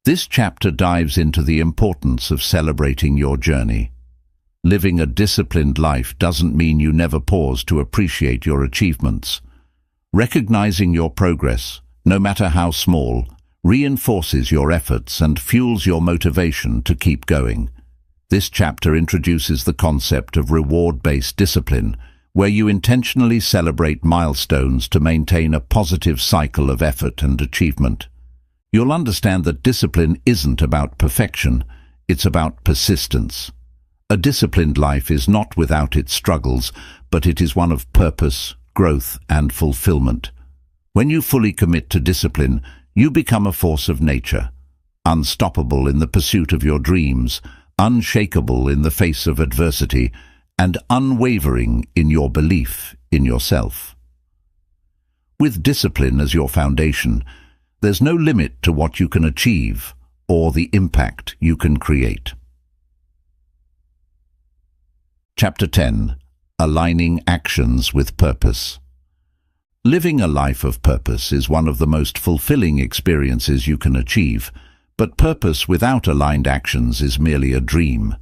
This chapter dives into the importance of celebrating your journey. Living a disciplined life doesn't mean you never pause to appreciate your achievements. Recognizing your progress, no matter how small, reinforces your efforts and fuels your motivation to keep going. This chapter introduces the concept of reward-based discipline, where you intentionally celebrate milestones to maintain a positive cycle of effort and achievement. You'll understand that discipline isn't about perfection, it's about persistence. A disciplined life is not without its struggles, but it is one of purpose, growth, and fulfillment. When you fully commit to discipline, you become a force of nature, unstoppable in the pursuit of your dreams, unshakable in the face of adversity, and unwavering in your belief in yourself. With discipline as your foundation, there's no limit to what you can achieve or the impact you can create. Chapter 10. Aligning Actions with Purpose. Living a life of purpose is one of the most fulfilling experiences you can achieve, but purpose without aligned actions is merely a dream.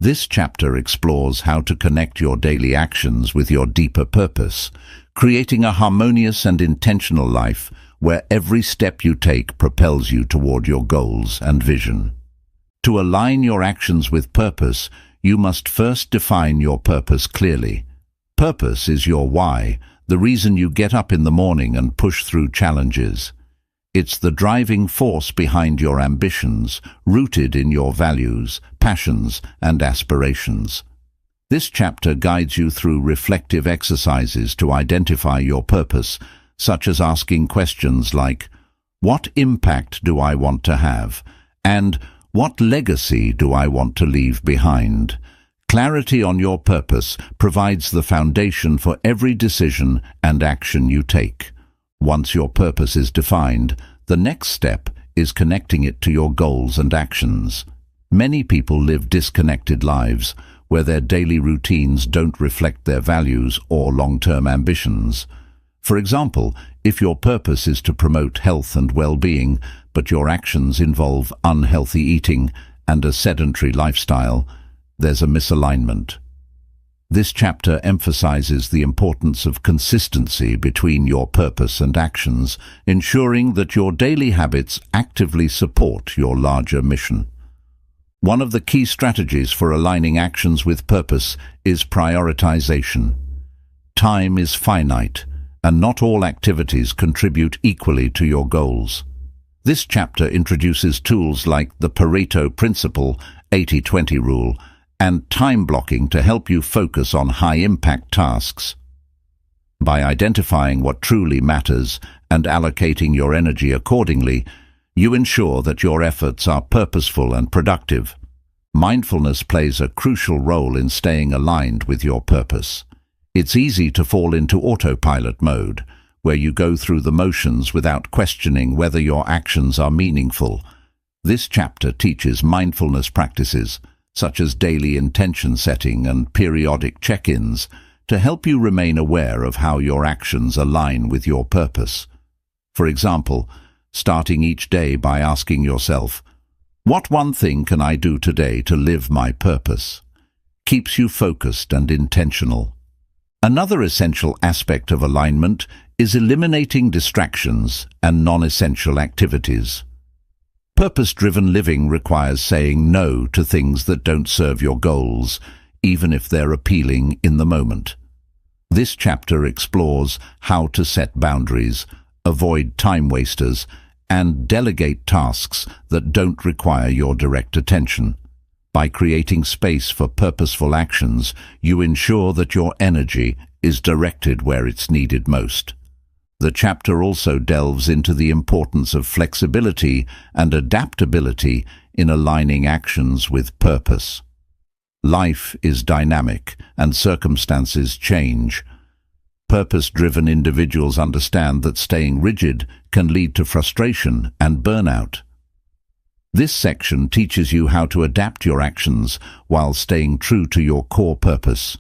This chapter explores how to connect your daily actions with your deeper purpose, creating a harmonious and intentional life where every step you take propels you toward your goals and vision. To align your actions with purpose, you must first define your purpose clearly. Purpose is your why, the reason you get up in the morning and push through challenges. It's the driving force behind your ambitions, rooted in your values, passions, and aspirations. This chapter guides you through reflective exercises to identify your purpose, such as asking questions like, what impact do I want to have? And what legacy do I want to leave behind? Clarity on your purpose provides the foundation for every decision and action you take. Once your purpose is defined, the next step is connecting it to your goals and actions. Many people live disconnected lives, where their daily routines don't reflect their values or long-term ambitions. For example, if your purpose is to promote health and well-being, but your actions involve unhealthy eating and a sedentary lifestyle, there's a misalignment. This chapter emphasizes the importance of consistency between your purpose and actions, ensuring that your daily habits actively support your larger mission. One of the key strategies for aligning actions with purpose is prioritization. Time is finite, and not all activities contribute equally to your goals. This chapter introduces tools like the Pareto principle, 80-20 rule, and time blocking to help you focus on high-impact tasks. By identifying what truly matters and allocating your energy accordingly, you ensure that your efforts are purposeful and productive. Mindfulness plays a crucial role in staying aligned with your purpose. It's easy to fall into autopilot mode, where you go through the motions without questioning whether your actions are meaningful. This chapter teaches mindfulness practices, such as daily intention setting and periodic check-ins, to help you remain aware of how your actions align with your purpose. For example, starting each day by asking yourself, "What one thing can I do today to live my purpose?" keeps you focused and intentional. Another essential aspect of alignment is eliminating distractions and non-essential activities. Purpose-driven living requires saying no to things that don't serve your goals, even if they're appealing in the moment. This chapter explores how to set boundaries, avoid time wasters, and delegate tasks that don't require your direct attention. By creating space for purposeful actions, you ensure that your energy is directed where it's needed most. The chapter also delves into the importance of flexibility and adaptability in aligning actions with purpose. Life is dynamic and circumstances change. Purpose-driven individuals understand that staying rigid can lead to frustration and burnout. This section teaches you how to adapt your actions while staying true to your core purpose.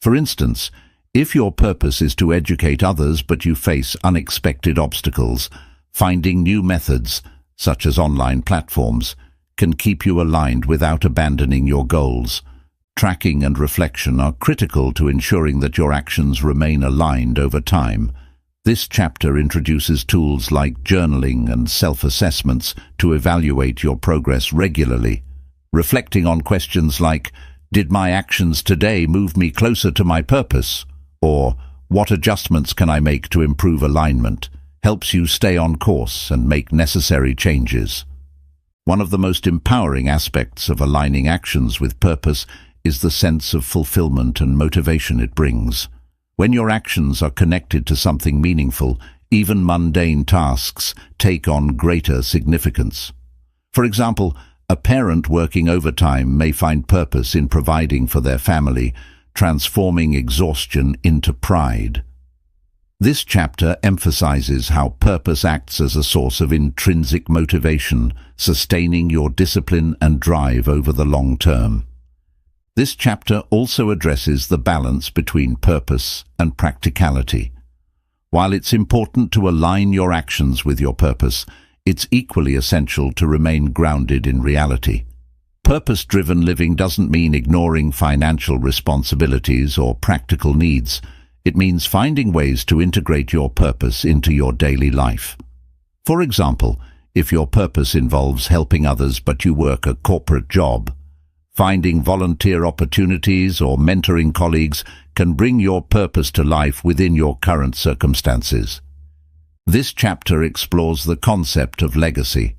For instance, if your purpose is to educate others but you face unexpected obstacles, finding new methods, such as online platforms, can keep you aligned without abandoning your goals. Tracking and reflection are critical to ensuring that your actions remain aligned over time. This chapter introduces tools like journaling and self-assessments to evaluate your progress regularly. Reflecting on questions like, "Did my actions today move me closer to my purpose?" or "What adjustments can I make to improve alignment?" helps you stay on course and make necessary changes. One of the most empowering aspects of aligning actions with purpose is the sense of fulfillment and motivation it brings. When your actions are connected to something meaningful, even mundane tasks take on greater significance. For example, a parent working overtime may find purpose in providing for their family, transforming exhaustion into pride. This chapter emphasizes how purpose acts as a source of intrinsic motivation, sustaining your discipline and drive over the long term. This chapter also addresses the balance between purpose and practicality. While it's important to align your actions with your purpose, it's equally essential to remain grounded in reality. Purpose-driven living doesn't mean ignoring financial responsibilities or practical needs. It means finding ways to integrate your purpose into your daily life. For example, if your purpose involves helping others but you work a corporate job, finding volunteer opportunities or mentoring colleagues can bring your purpose to life within your current circumstances. This chapter explores the concept of legacy.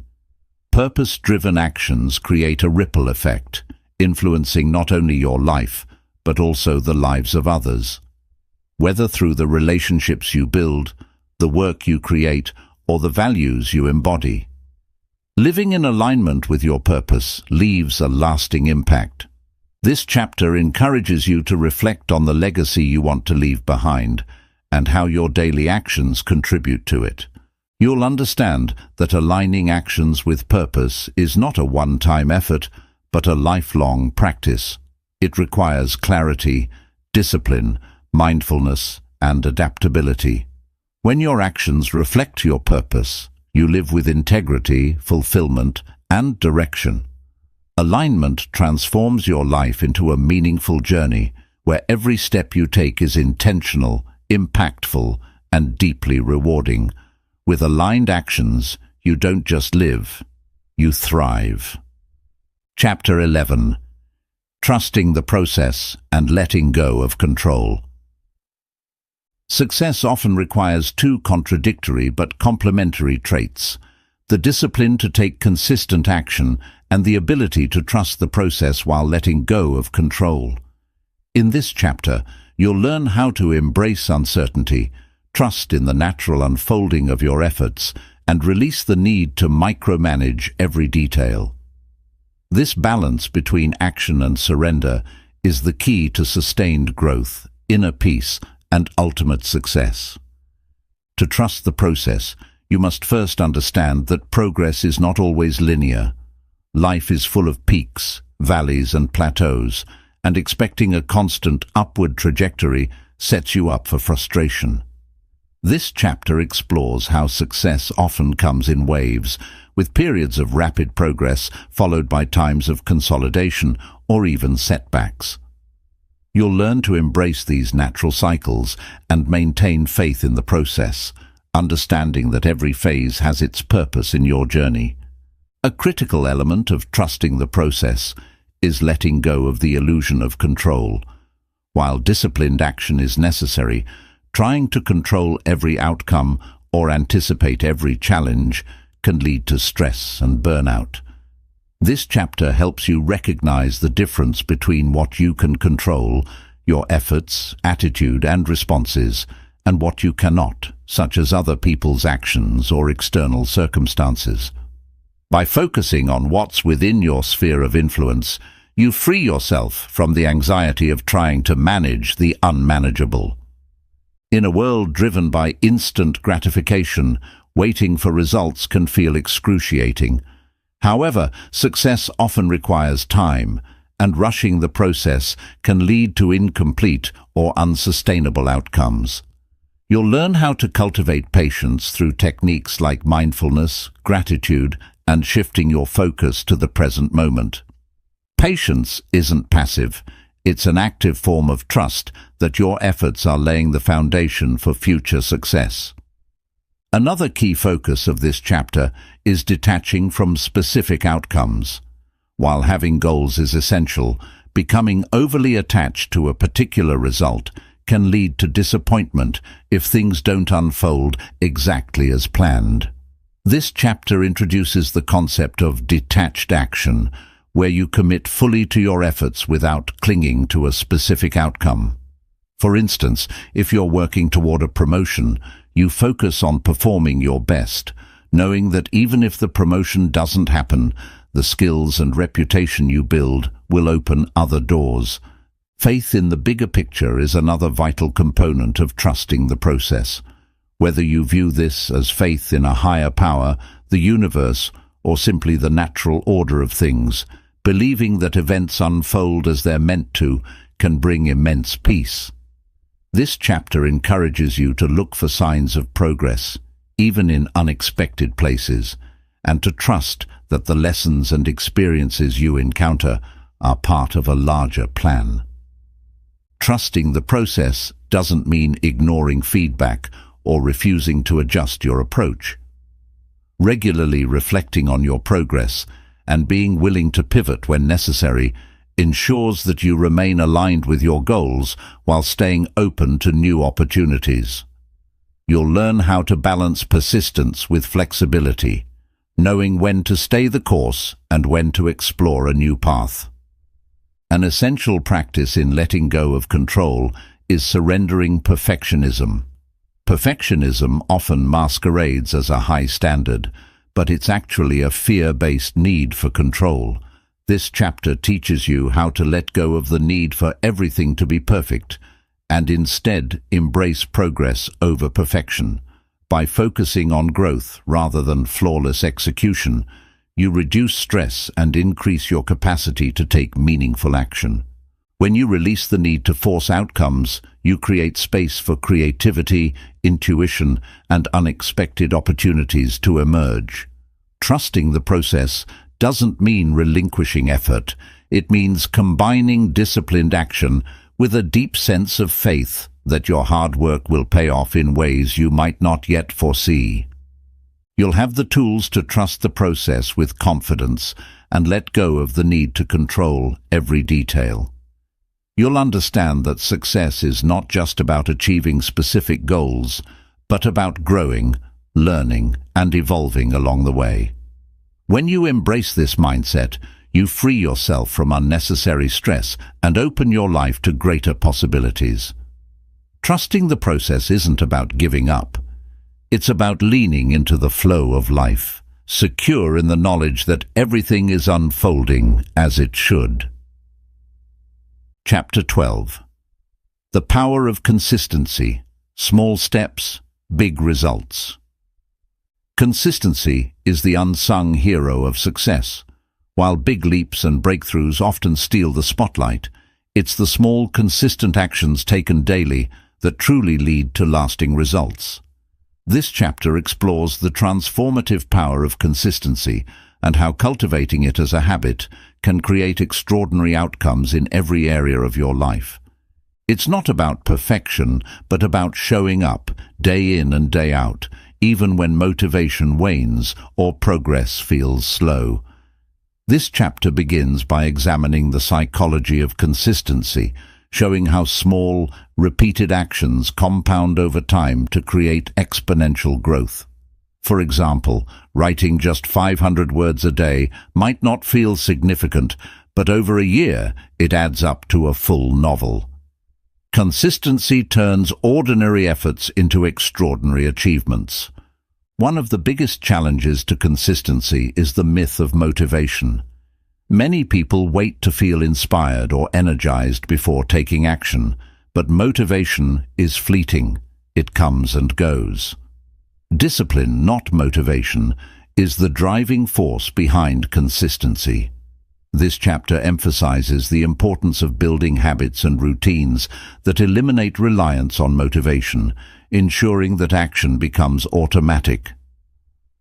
Purpose-driven actions create a ripple effect, influencing not only your life, but also the lives of others. Whether through the relationships you build, the work you create, or the values you embody. Living in alignment with your purpose leaves a lasting impact. This chapter encourages you to reflect on the legacy you want to leave behind and how your daily actions contribute to it. You'll understand that aligning actions with purpose is not a one-time effort, but a lifelong practice. It requires clarity, discipline, mindfulness, and adaptability. When your actions reflect your purpose, you live with integrity, fulfillment, and direction. Alignment transforms your life into a meaningful journey where every step you take is intentional, impactful, and deeply rewarding. With aligned actions, you don't just live, you thrive. Chapter 11. Trusting the process and letting go of control. Success often requires two contradictory but complementary traits: the discipline to take consistent action and the ability to trust the process while letting go of control. In this chapter, you'll learn how to embrace uncertainty, trust in the natural unfolding of your efforts, and release the need to micromanage every detail. This balance between action and surrender is the key to sustained growth, inner peace, and ultimate success. To trust the process, you must first understand that progress is not always linear. Life is full of peaks, valleys, and plateaus, and expecting a constant upward trajectory sets you up for frustration. This chapter explores how success often comes in waves, with periods of rapid progress followed by times of consolidation or even setbacks. You'll learn to embrace these natural cycles and maintain faith in the process, understanding that every phase has its purpose in your journey. A critical element of trusting the process is letting go of the illusion of control. While disciplined action is necessary, trying to control every outcome or anticipate every challenge can lead to stress and burnout. This chapter helps you recognize the difference between what you can control, your efforts, attitude, and responses, and what you cannot, such as other people's actions or external circumstances. By focusing on what's within your sphere of influence, you free yourself from the anxiety of trying to manage the unmanageable. In a world driven by instant gratification, waiting for results can feel excruciating. However, success often requires time, and rushing the process can lead to incomplete or unsustainable outcomes. You'll learn how to cultivate patience through techniques like mindfulness, gratitude, and shifting your focus to the present moment. Patience isn't passive. It's an active form of trust that your efforts are laying the foundation for future success. Another key focus of this chapter is detaching from specific outcomes. While having goals is essential, becoming overly attached to a particular result can lead to disappointment if things don't unfold exactly as planned. This chapter introduces the concept of detached action, where you commit fully to your efforts without clinging to a specific outcome. For instance, if you're working toward a promotion, you focus on performing your best, knowing that even if the promotion doesn't happen, the skills and reputation you build will open other doors. Faith in the bigger picture is another vital component of trusting the process. Whether you view this as faith in a higher power, the universe, or simply the natural order of things, believing that events unfold as they're meant to can bring immense peace. This chapter encourages you to look for signs of progress, even in unexpected places, and to trust that the lessons and experiences you encounter are part of a larger plan. Trusting the process doesn't mean ignoring feedback or refusing to adjust your approach. Regularly reflecting on your progress and being willing to pivot when necessary ensures that you remain aligned with your goals while staying open to new opportunities. You'll learn how to balance persistence with flexibility, knowing when to stay the course and when to explore a new path. An essential practice in letting go of control is surrendering perfectionism. Perfectionism often masquerades as a high standard, but it's actually a fear-based need for control. This chapter teaches you how to let go of the need for everything to be perfect and instead embrace progress over perfection. By focusing on growth rather than flawless execution, you reduce stress and increase your capacity to take meaningful action. When you release the need to force outcomes, you create space for creativity, intuition, and unexpected opportunities to emerge. Trusting the process doesn't mean relinquishing effort. It means combining disciplined action with a deep sense of faith that your hard work will pay off in ways you might not yet foresee. You'll have the tools to trust the process with confidence and let go of the need to control every detail. You'll understand that success is not just about achieving specific goals, but about growing, learning, and evolving along the way. When you embrace this mindset, you free yourself from unnecessary stress and open your life to greater possibilities. Trusting the process isn't about giving up. It's about leaning into the flow of life, secure in the knowledge that everything is unfolding as it should. Chapter 12. The Power of Consistency. Small steps, big results. Consistency is the unsung hero of success. While big leaps and breakthroughs often steal the spotlight, it's the small, consistent actions taken daily that truly lead to lasting results. This chapter explores the transformative power of consistency and how cultivating it as a habit can create extraordinary outcomes in every area of your life. It's not about perfection, but about showing up, day in and day out, even when motivation wanes or progress feels slow. This chapter begins by examining the psychology of consistency, showing how small, repeated actions compound over time to create exponential growth. For example, writing just 500 words a day might not feel significant, but over a year it adds up to a full novel. Consistency turns ordinary efforts into extraordinary achievements. One of the biggest challenges to consistency is the myth of motivation. Many people wait to feel inspired or energized before taking action, but motivation is fleeting. It comes and goes. Discipline, not motivation, is the driving force behind consistency. This chapter emphasizes the importance of building habits and routines that eliminate reliance on motivation, ensuring that action becomes automatic.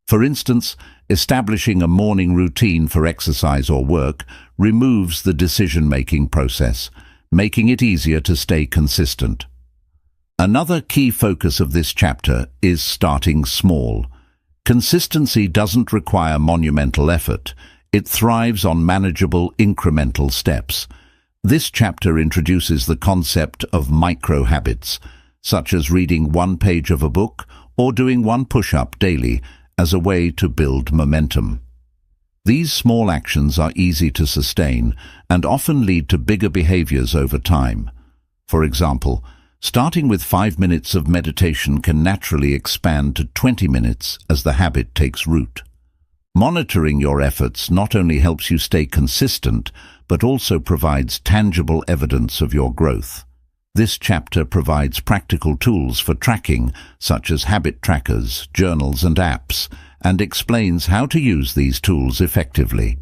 For instance, establishing a morning routine for exercise or work removes the decision-making process, making it easier to stay consistent. Another key focus of this chapter is starting small. Consistency doesn't require monumental effort. It thrives on manageable, incremental steps. This chapter introduces the concept of micro-habits, such as reading one page of a book or doing one push-up daily as a way to build momentum. These small actions are easy to sustain and often lead to bigger behaviors over time. For example, starting with 5 minutes of meditation can naturally expand to 20 minutes as the habit takes root. Monitoring your efforts not only helps you stay consistent, but also provides tangible evidence of your growth. This chapter provides practical tools for tracking, such as habit trackers, journals, and apps, and explains how to use these tools effectively.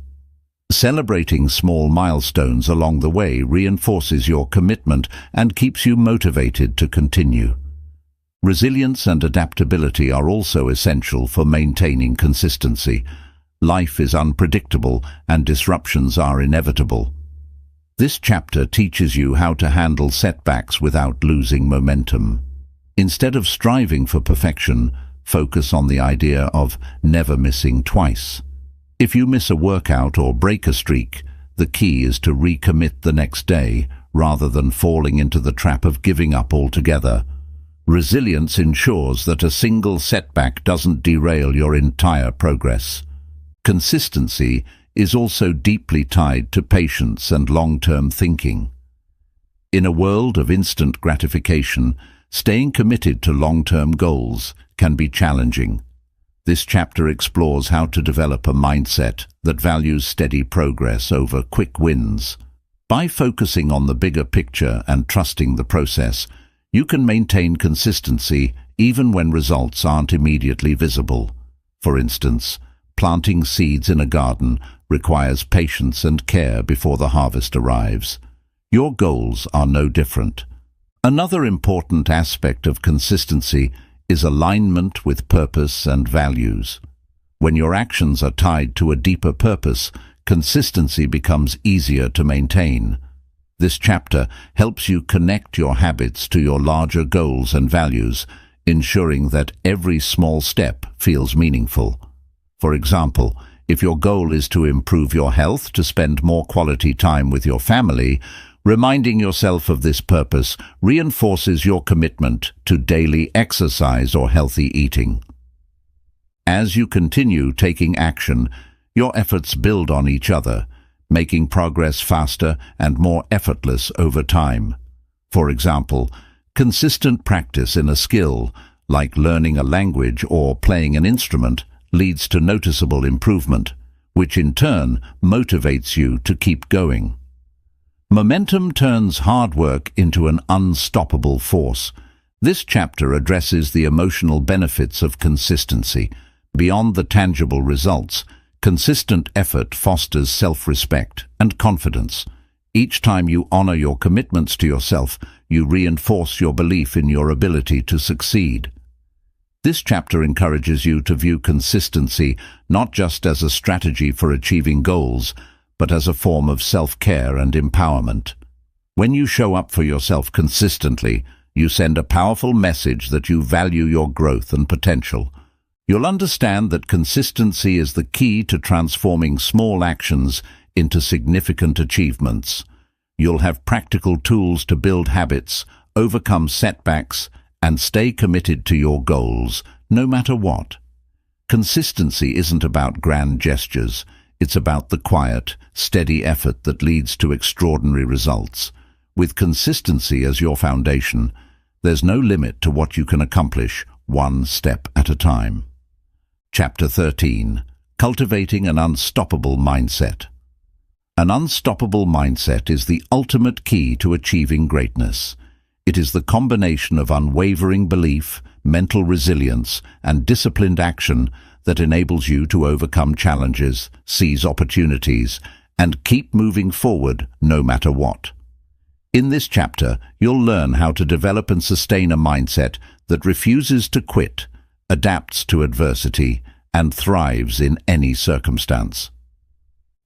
Celebrating small milestones along the way reinforces your commitment and keeps you motivated to continue. Resilience and adaptability are also essential for maintaining consistency. Life is unpredictable and disruptions are inevitable. This chapter teaches you how to handle setbacks without losing momentum. Instead of striving for perfection, focus on the idea of never missing twice. If you miss a workout or break a streak, the key is to recommit the next day rather than falling into the trap of giving up altogether. Resilience ensures that a single setback doesn't derail your entire progress. Consistency is also deeply tied to patience and long-term thinking. In a world of instant gratification, staying committed to long-term goals can be challenging. This chapter explores how to develop a mindset that values steady progress over quick wins. By focusing on the bigger picture and trusting the process, you can maintain consistency even when results aren't immediately visible. For instance, planting seeds in a garden requires patience and care before the harvest arrives. Your goals are no different. Another important aspect of consistency is alignment with purpose and values. When your actions are tied to a deeper purpose, consistency becomes easier to maintain. This chapter helps you connect your habits to your larger goals and values, ensuring that every small step feels meaningful. For example, if your goal is to improve your health, to spend more quality time with your family, reminding yourself of this purpose reinforces your commitment to daily exercise or healthy eating. As you continue taking action, Your efforts build on each other, making progress faster and more effortless over time. For example, consistent practice in a skill, like learning a language or playing an instrument, leads to noticeable improvement, which in turn motivates you to keep going. Momentum turns hard work into an unstoppable force. This chapter addresses the emotional benefits of consistency. Beyond the tangible results, consistent effort fosters self-respect and confidence. Each time you honor your commitments to yourself, you reinforce your belief in your ability to succeed. This chapter encourages you to view consistency not just as a strategy for achieving goals, but as a form of self-care and empowerment. When you show up for yourself consistently, you send a powerful message that you value your growth and potential. You'll understand that consistency is the key to transforming small actions into significant achievements. You'll have practical tools to build habits, overcome setbacks, and stay committed to your goals, no matter what. Consistency isn't about grand gestures. It's about the quiet, steady effort that leads to extraordinary results. With consistency as your foundation, there's no limit to what you can accomplish, one step at a time. Chapter 13. Cultivating an Unstoppable Mindset. An unstoppable mindset is the ultimate key to achieving greatness. It is the combination of unwavering belief, mental resilience, and disciplined action that enables you to overcome challenges, seize opportunities, and keep moving forward no matter what. In this chapter, you'll learn how to develop and sustain a mindset that refuses to quit, adapts to adversity, and thrives in any circumstance.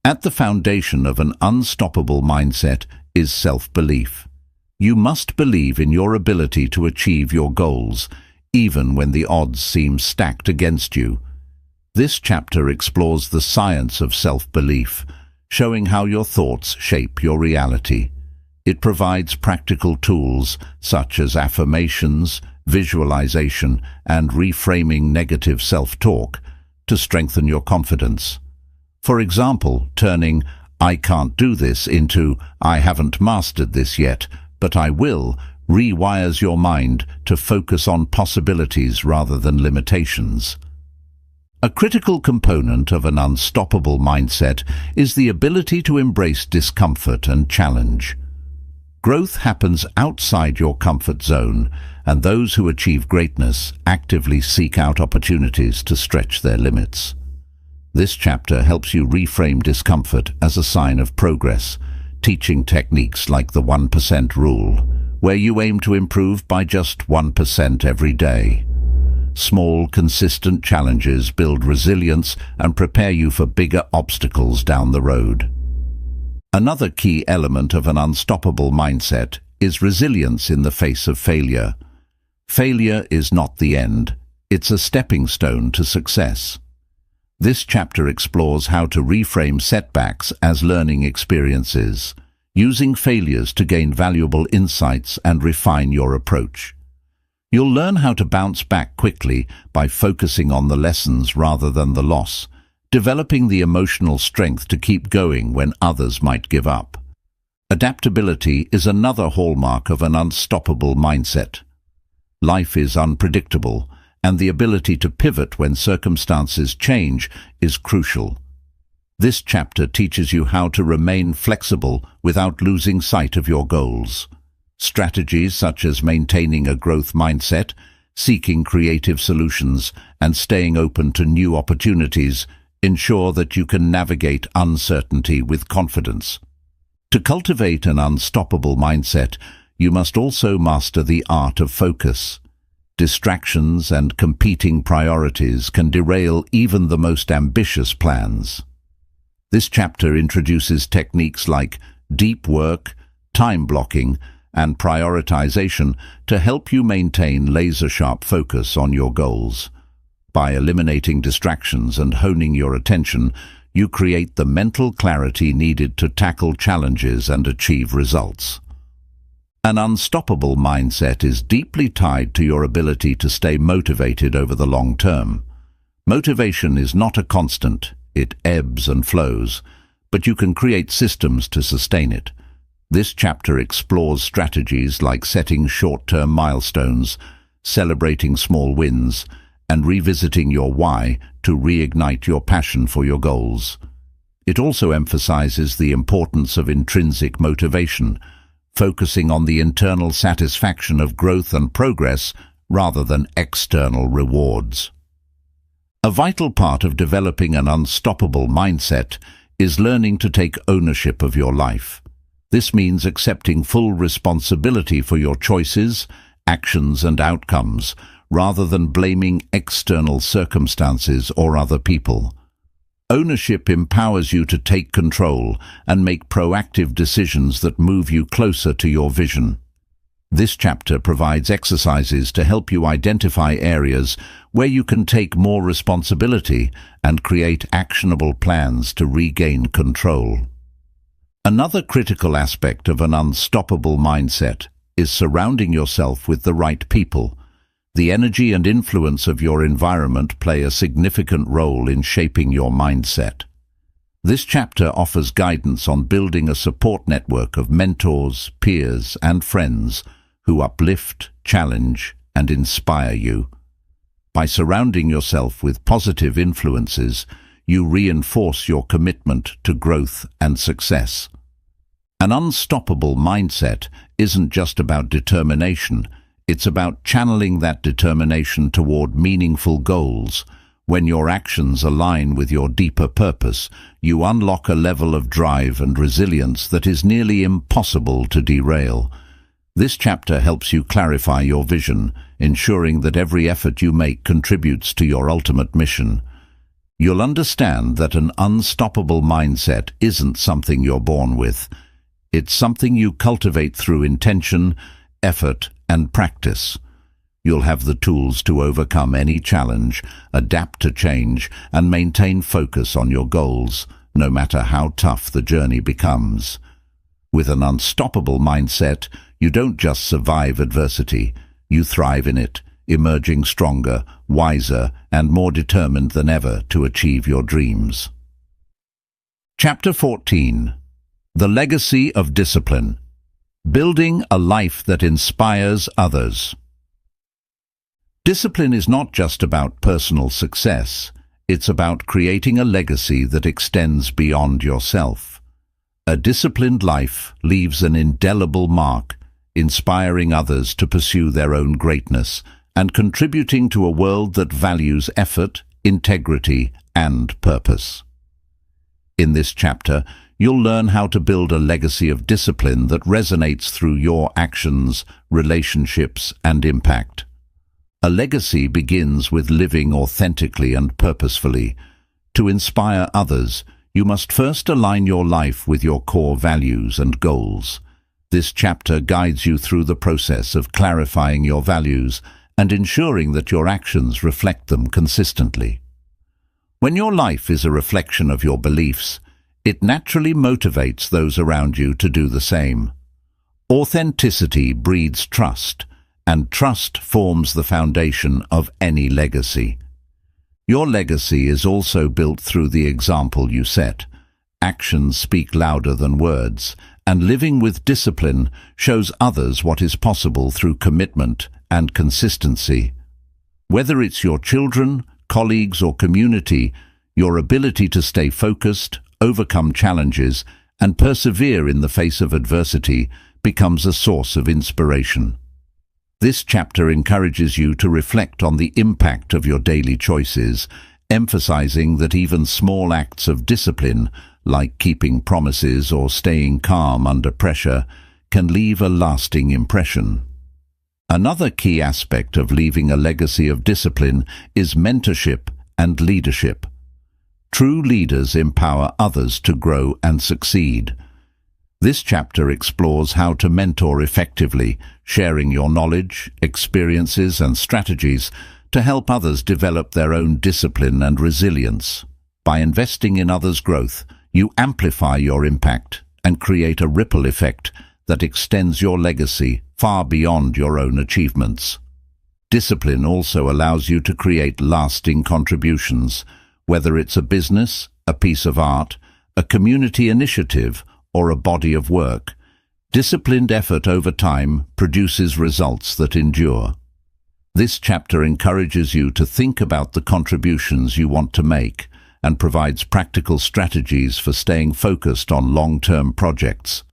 At the foundation of an unstoppable mindset is self-belief. You must believe in your ability to achieve your goals, even when the odds seem stacked against you. This chapter explores the science of self-belief, showing how your thoughts shape your reality. It provides practical tools such as affirmations, visualization, and reframing negative self-talk to strengthen your confidence. For example, turning "I can't do this" into "I haven't mastered this yet, but I will" rewires your mind to focus on possibilities rather than limitations. A critical component of an unstoppable mindset is the ability to embrace discomfort and challenge. Growth happens outside your comfort zone, and those who achieve greatness actively seek out opportunities to stretch their limits. This chapter helps you reframe discomfort as a sign of progress, teaching techniques like the 1% rule, where you aim to improve by just 1% every day. Small, consistent challenges build resilience and prepare you for bigger obstacles down the road. Another key element of an unstoppable mindset is resilience in the face of failure. Failure is not the end. It's a stepping stone to success. This chapter explores how to reframe setbacks as learning experiences, using failures to gain valuable insights and refine your approach. You'll learn how to bounce back quickly by focusing on the lessons rather than the loss, developing the emotional strength to keep going when others might give up. Adaptability is another hallmark of an unstoppable mindset. Life is unpredictable, and the ability to pivot when circumstances change is crucial. This chapter teaches you how to remain flexible without losing sight of your goals. Strategies such as maintaining a growth mindset, seeking creative solutions, and staying open to new opportunities ensure that you can navigate uncertainty with confidence. To cultivate an unstoppable mindset, you must also master the art of focus. Distractions and competing priorities can derail even the most ambitious plans. This chapter introduces techniques like deep work, time blocking, and prioritization to help you maintain laser-sharp focus on your goals. By eliminating distractions and honing your attention, you create the mental clarity needed to tackle challenges and achieve results. An unstoppable mindset is deeply tied to your ability to stay motivated over the long term. Motivation is not a constant, It ebbs and flows, but you can create systems to sustain it. This chapter explores strategies like setting short-term milestones, celebrating small wins, and revisiting your why to reignite your passion for your goals. It also emphasizes the importance of intrinsic motivation, focusing on the internal satisfaction of growth and progress rather than external rewards. A vital part of developing an unstoppable mindset is learning to take ownership of your life. This means accepting full responsibility for your choices, actions, and outcomes, rather than blaming external circumstances or other people. Ownership empowers you to take control and make proactive decisions that move you closer to your vision. This chapter provides exercises to help you identify areas where you can take more responsibility and create actionable plans to regain control. Another critical aspect of an unstoppable mindset is surrounding yourself with the right people. The energy and influence of your environment play a significant role in shaping your mindset. This chapter offers guidance on building a support network of mentors, peers, and friends who uplift, challenge, and inspire you. By surrounding yourself with positive influences, you reinforce your commitment to growth and success. An unstoppable mindset isn't just about determination. It's about channeling that determination toward meaningful goals. When your actions align with your deeper purpose, you unlock a level of drive and resilience that is nearly impossible to derail. This chapter helps you clarify your vision, ensuring that every effort you make contributes to your ultimate mission. You'll understand that an unstoppable mindset isn't something you're born with. It's something you cultivate through intention, effort, and practice. You'll have the tools to overcome any challenge, adapt to change, and maintain focus on your goals, no matter how tough the journey becomes. With an unstoppable mindset, you don't just survive adversity, you thrive in it, emerging stronger, wiser, and more determined than ever to achieve your dreams. Chapter 14. The Legacy of Discipline. Building a life that inspires others. Discipline is not just about personal success, it's about creating a legacy that extends beyond yourself. A disciplined life leaves an indelible mark, inspiring others to pursue their own greatness and contributing to a world that values effort, integrity, and purpose. In this chapter, you'll learn how to build a legacy of discipline that resonates through your actions, relationships, and impact. A legacy begins with living authentically and purposefully. To inspire others, you must first align your life with your core values and goals. This chapter guides you through the process of clarifying your values and ensuring that your actions reflect them consistently. When your life is a reflection of your beliefs, it naturally motivates those around you to do the same. Authenticity breeds trust, and trust forms the foundation of any legacy. Your legacy is also built through the example you set. Actions speak louder than words, and living with discipline shows others what is possible through commitment and consistency. Whether it's your children, colleagues, or community, your ability to stay focused, overcome challenges, and persevere in the face of adversity becomes a source of inspiration. This chapter encourages you to reflect on the impact of your daily choices, emphasizing that even small acts of discipline, like keeping promises or staying calm under pressure, can leave a lasting impression. Another key aspect of leaving a legacy of discipline is mentorship and leadership. True leaders empower others to grow and succeed. This chapter explores how to mentor effectively, sharing your knowledge, experiences, and strategies to help others develop their own discipline and resilience. By investing in others' growth, you amplify your impact and create a ripple effect that extends your legacy far beyond your own achievements. Discipline also allows you to create lasting contributions. Whether it's a business, a piece of art, a community initiative, or a body of work, disciplined effort over time produces results that endure. This chapter encourages you to think about the contributions you want to make and provides practical strategies for staying focused on long-term projects.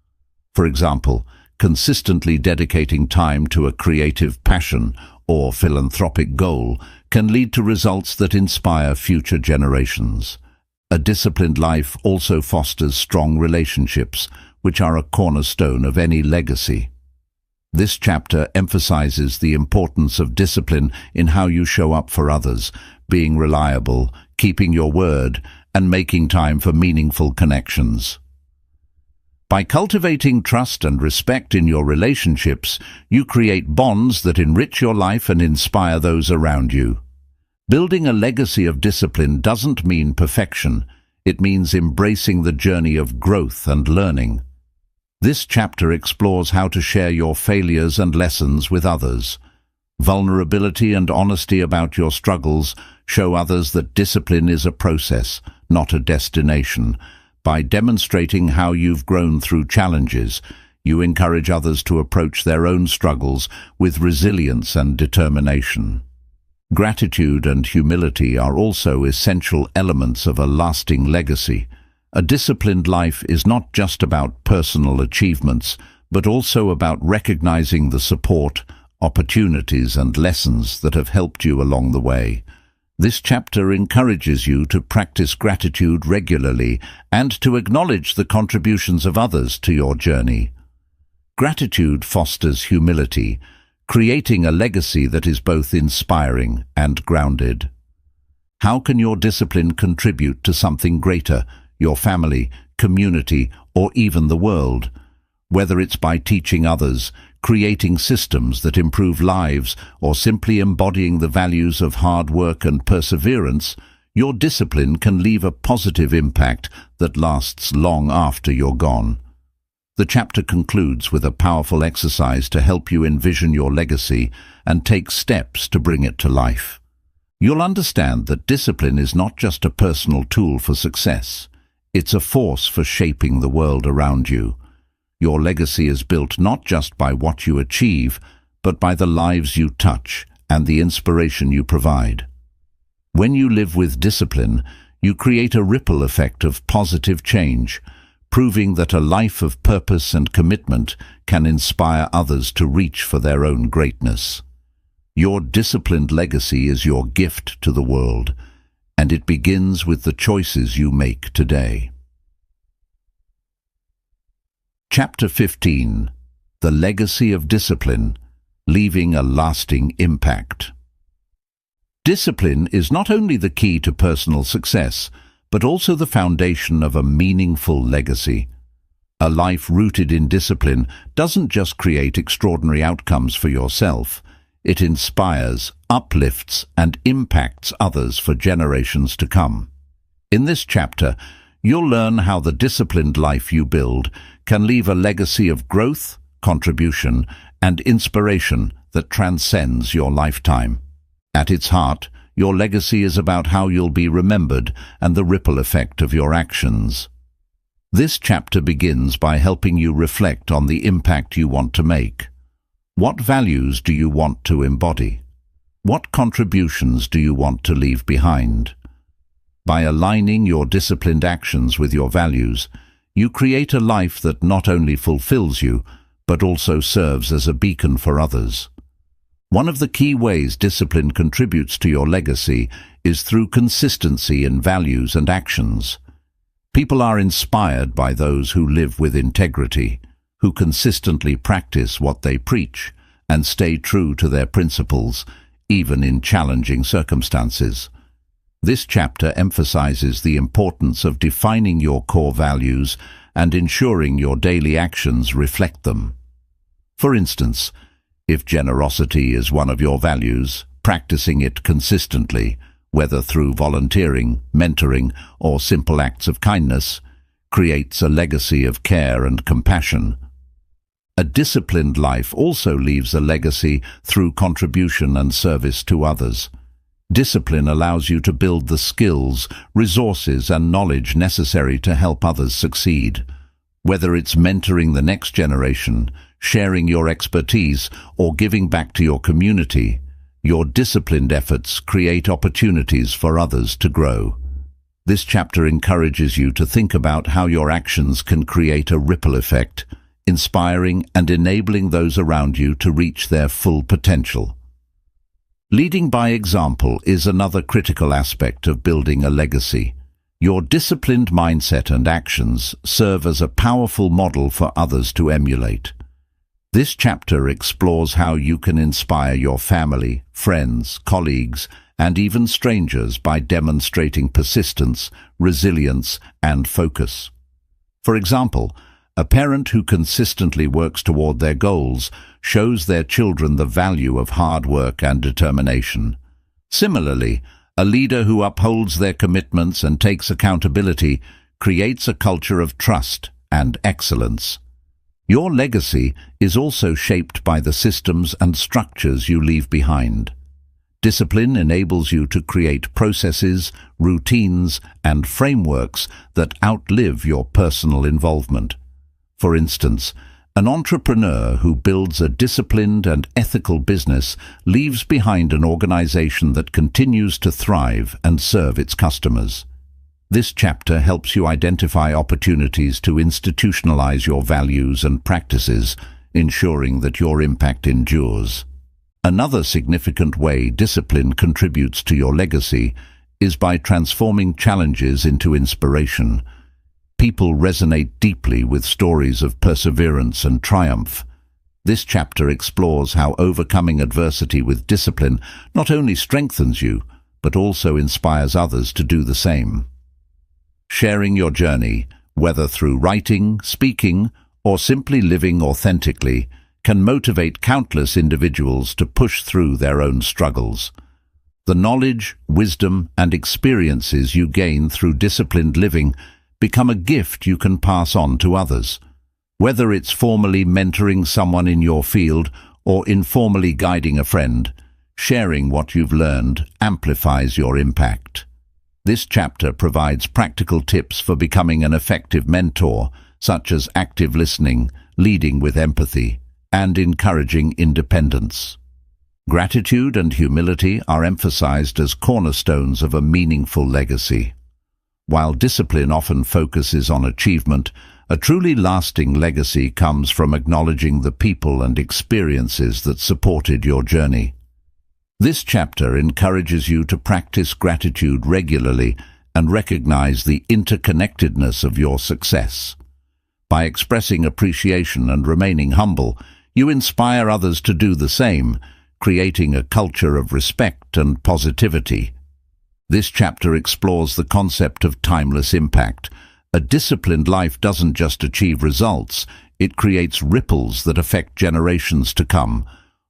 For example, consistently dedicating time to a creative passion or philanthropic goal can lead to results that inspire future generations. A disciplined life also fosters strong relationships, which are a cornerstone of any legacy. This chapter emphasizes the importance of discipline in how you show up for others, being reliable, keeping your word, and making time for meaningful connections. By cultivating trust and respect in your relationships, you create bonds that enrich your life and inspire those around you. Building a legacy of discipline doesn't mean perfection. It means embracing the journey of growth and learning. This chapter explores how to share your failures and lessons with others. Vulnerability and honesty about your struggles show others that discipline is a process, not a destination. By demonstrating how you've grown through challenges, you encourage others to approach their own struggles with resilience and determination. Gratitude and humility are also essential elements of a lasting legacy. A disciplined life is not just about personal achievements, but also about recognizing the support, opportunities, and lessons that have helped you along the way. This chapter encourages you to practice gratitude regularly and to acknowledge the contributions of others to your journey. Gratitude fosters humility, creating a legacy that is both inspiring and grounded. How can your discipline contribute to something greater, your family, community, or even the world? Whether it's by teaching others, creating systems that improve lives, or simply embodying the values of hard work and perseverance, your discipline can leave a positive impact that lasts long after you're gone. The chapter concludes with a powerful exercise to help you envision your legacy and take steps to bring it to life. You'll understand that discipline is not just a personal tool for success. It's a force for shaping the world around you. Your legacy is built not just by what you achieve, but by the lives you touch and the inspiration you provide. When you live with discipline, you create a ripple effect of positive change, proving that a life of purpose and commitment can inspire others to reach for their own greatness. Your disciplined legacy is your gift to the world, and it begins with the choices you make today. Chapter 15. The Legacy of Discipline, Leaving a Lasting Impact. Discipline is not only the key to personal success, but also the foundation of a meaningful legacy. A life rooted in discipline doesn't just create extraordinary outcomes for yourself. It inspires, uplifts, and impacts others for generations to come. In this chapter, you'll learn how the disciplined life you build can leave a legacy of growth, contribution, and inspiration that transcends your lifetime. At its heart, your legacy is about how you'll be remembered and the ripple effect of your actions. This chapter begins by helping you reflect on the impact you want to make. What values do you want to embody? What contributions do you want to leave behind? By aligning your disciplined actions with your values, you create a life that not only fulfills you, but also serves as a beacon for others. One of the key ways discipline contributes to your legacy is through consistency in values and actions. People are inspired by those who live with integrity, who consistently practice what they preach, and stay true to their principles, even in challenging circumstances. This chapter emphasizes the importance of defining your core values and ensuring your daily actions reflect them. For instance, if generosity is one of your values, practicing it consistently, whether through volunteering, mentoring, or simple acts of kindness, creates a legacy of care and compassion. A disciplined life also leaves a legacy through contribution and service to others. Discipline allows you to build the skills, resources, and knowledge necessary to help others succeed. Whether it's mentoring the next generation, sharing your expertise, or giving back to your community, your disciplined efforts create opportunities for others to grow. This chapter encourages you to think about how your actions can create a ripple effect, inspiring and enabling those around you to reach their full potential. Leading by example is another critical aspect of building a legacy. Your disciplined mindset and actions serve as a powerful model for others to emulate. This chapter explores how you can inspire your family, friends, colleagues, and even strangers by demonstrating persistence, resilience, and focus. For example, a parent who consistently works toward their goals shows their children the value of hard work and determination. Similarly, a leader who upholds their commitments and takes accountability creates a culture of trust and excellence. Your legacy is also shaped by the systems and structures you leave behind. Discipline enables you to create processes, routines, and frameworks that outlive your personal involvement. For instance, an entrepreneur who builds a disciplined and ethical business leaves behind an organization that continues to thrive and serve its customers. This chapter helps you identify opportunities to institutionalize your values and practices, ensuring that your impact endures. Another significant way discipline contributes to your legacy is by transforming challenges into inspiration. People resonate deeply with stories of perseverance and triumph. This chapter explores how overcoming adversity with discipline not only strengthens you, but also inspires others to do the same. Sharing your journey, whether through writing, speaking, or simply living authentically, can motivate countless individuals to push through their own struggles. The knowledge, wisdom, and experiences you gain through disciplined living become a gift you can pass on to others. Whether it's formally mentoring someone in your field or informally guiding a friend, sharing what you've learned amplifies your impact. This chapter provides practical tips for becoming an effective mentor, such as active listening, leading with empathy, and encouraging independence. Gratitude and humility are emphasized as cornerstones of a meaningful legacy. While discipline often focuses on achievement, a truly lasting legacy comes from acknowledging the people and experiences that supported your journey. This chapter encourages you to practice gratitude regularly and recognize the interconnectedness of your success. By expressing appreciation and remaining humble, you inspire others to do the same, creating a culture of respect and positivity. This chapter explores the concept of timeless impact. A disciplined life doesn't just achieve results, it creates ripples that affect generations to come.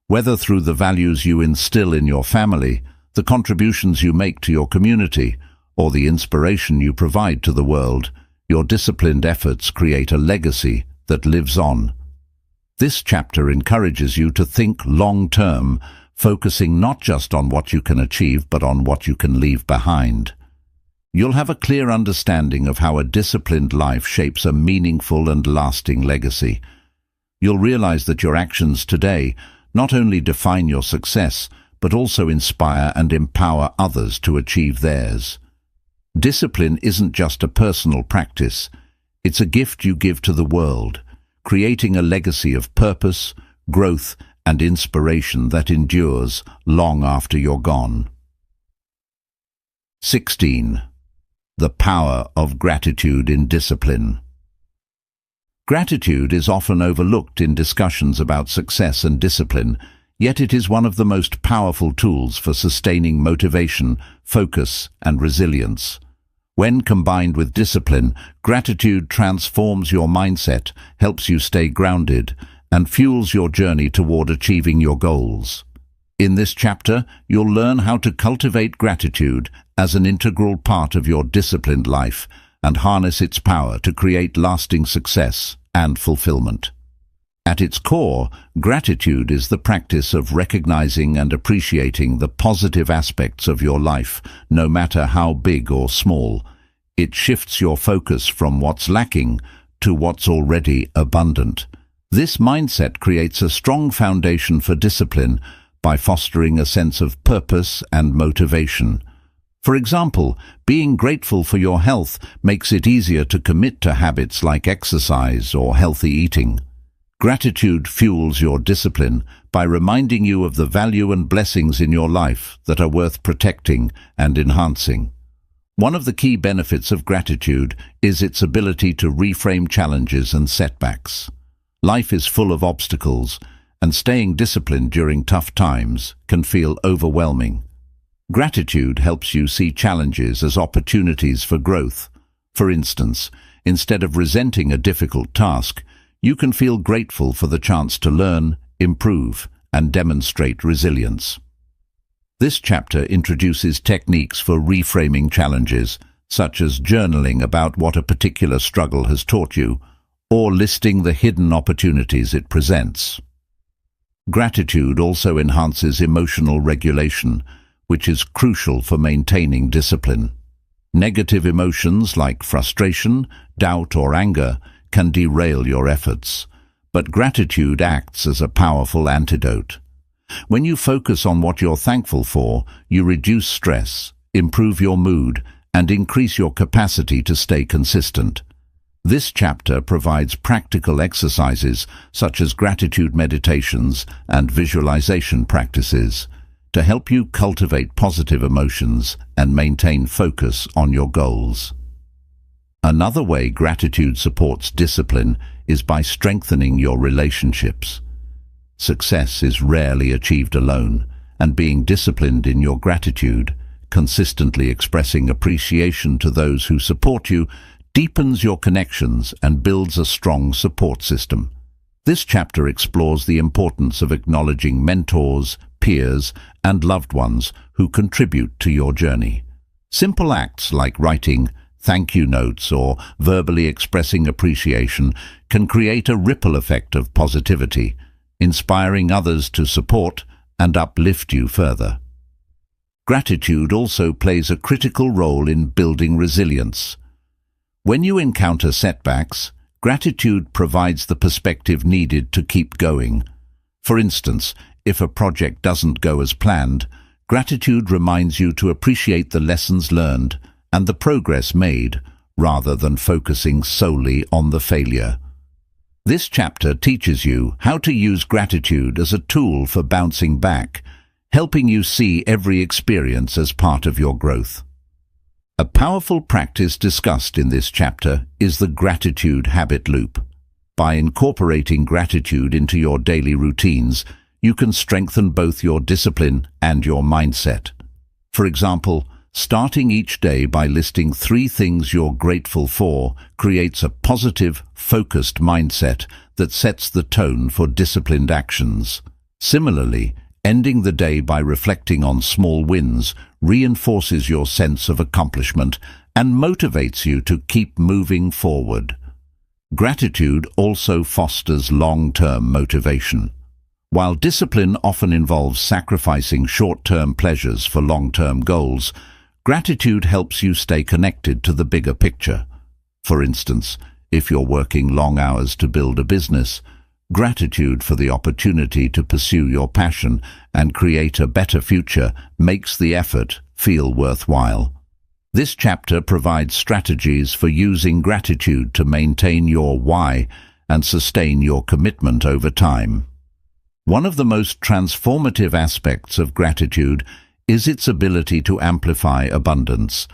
Whether through the values you instill in your family, the contributions you make to your community, or the inspiration you provide to the world, your disciplined efforts create a legacy that lives on. This chapter encourages you to think long-term, focusing not just on what you can achieve but on what you can leave behind. You'll have a clear understanding of how a disciplined life shapes a meaningful and lasting legacy. You'll realize that your actions today not only define your success, but also inspire and empower others to achieve theirs. Discipline isn't just a personal practice, it's a gift you give to the world, creating a legacy of purpose, growth, and inspiration that endures long after you're gone. 16. The power of gratitude in discipline. Gratitude is often overlooked in discussions about success and discipline, yet it is one of the most powerful tools for sustaining motivation, focus, and resilience. When combined with discipline, gratitude transforms your mindset, helps you stay grounded, and fuels your journey toward achieving your goals. In this chapter, you'll learn how to cultivate gratitude as an integral part of your disciplined life and harness its power to create lasting success and fulfillment. At its core, gratitude is the practice of recognizing and appreciating the positive aspects of your life, no matter how big or small. It shifts your focus from what's lacking to what's already abundant. This mindset creates a strong foundation for discipline by fostering a sense of purpose and motivation. For example, being grateful for your health makes it easier to commit to habits like exercise or healthy eating. Gratitude fuels your discipline by reminding you of the value and blessings in your life that are worth protecting and enhancing. One of the key benefits of gratitude is its ability to reframe challenges and setbacks. Life is full of obstacles, and staying disciplined during tough times can feel overwhelming. Gratitude helps you see challenges as opportunities for growth. For instance, instead of resenting a difficult task, you can feel grateful for the chance to learn, improve, and demonstrate resilience. This chapter introduces techniques for reframing challenges, such as journaling about what a particular struggle has taught you, or listing the hidden opportunities it presents. Gratitude also enhances emotional regulation, which is crucial for maintaining discipline. Negative emotions like frustration, doubt, or anger can derail your efforts, but gratitude acts as a powerful antidote. When you focus on what you're thankful for, you reduce stress, improve your mood, and increase your capacity to stay consistent. This chapter provides practical exercises such as gratitude meditations and visualization practices to help you cultivate positive emotions and maintain focus on your goals. Another way gratitude supports discipline is by strengthening your relationships. Success is rarely achieved alone, and being disciplined in your gratitude, consistently expressing appreciation to those who support you, deepens your connections and builds a strong support system. This chapter explores the importance of acknowledging mentors, peers, and loved ones who contribute to your journey. Simple acts like writing thank you notes or verbally expressing appreciation can create a ripple effect of positivity, inspiring others to support and uplift you further. Gratitude also plays a critical role in building resilience. When you encounter setbacks, gratitude provides the perspective needed to keep going. For instance, if a project doesn't go as planned, gratitude reminds you to appreciate the lessons learned and the progress made, rather than focusing solely on the failure. This chapter teaches you how to use gratitude as a tool for bouncing back, helping you see every experience as part of your growth. A powerful practice discussed in this chapter is the gratitude habit loop. By incorporating gratitude into your daily routines, you can strengthen both your discipline and your mindset. For example, starting each day by listing 3 things you're grateful for creates a positive, focused mindset that sets the tone for disciplined actions. Similarly, ending the day by reflecting on small wins reinforces your sense of accomplishment and motivates you to keep moving forward. Gratitude also fosters long-term motivation. While discipline often involves sacrificing short-term pleasures for long-term goals, gratitude helps you stay connected to the bigger picture. For instance, if you're working long hours to build a business, gratitude for the opportunity to pursue your passion and create a better future makes the effort feel worthwhile. This chapter provides strategies for using gratitude to maintain your why and sustain your commitment over time. One of the most transformative aspects of gratitude is its ability to amplify abundance.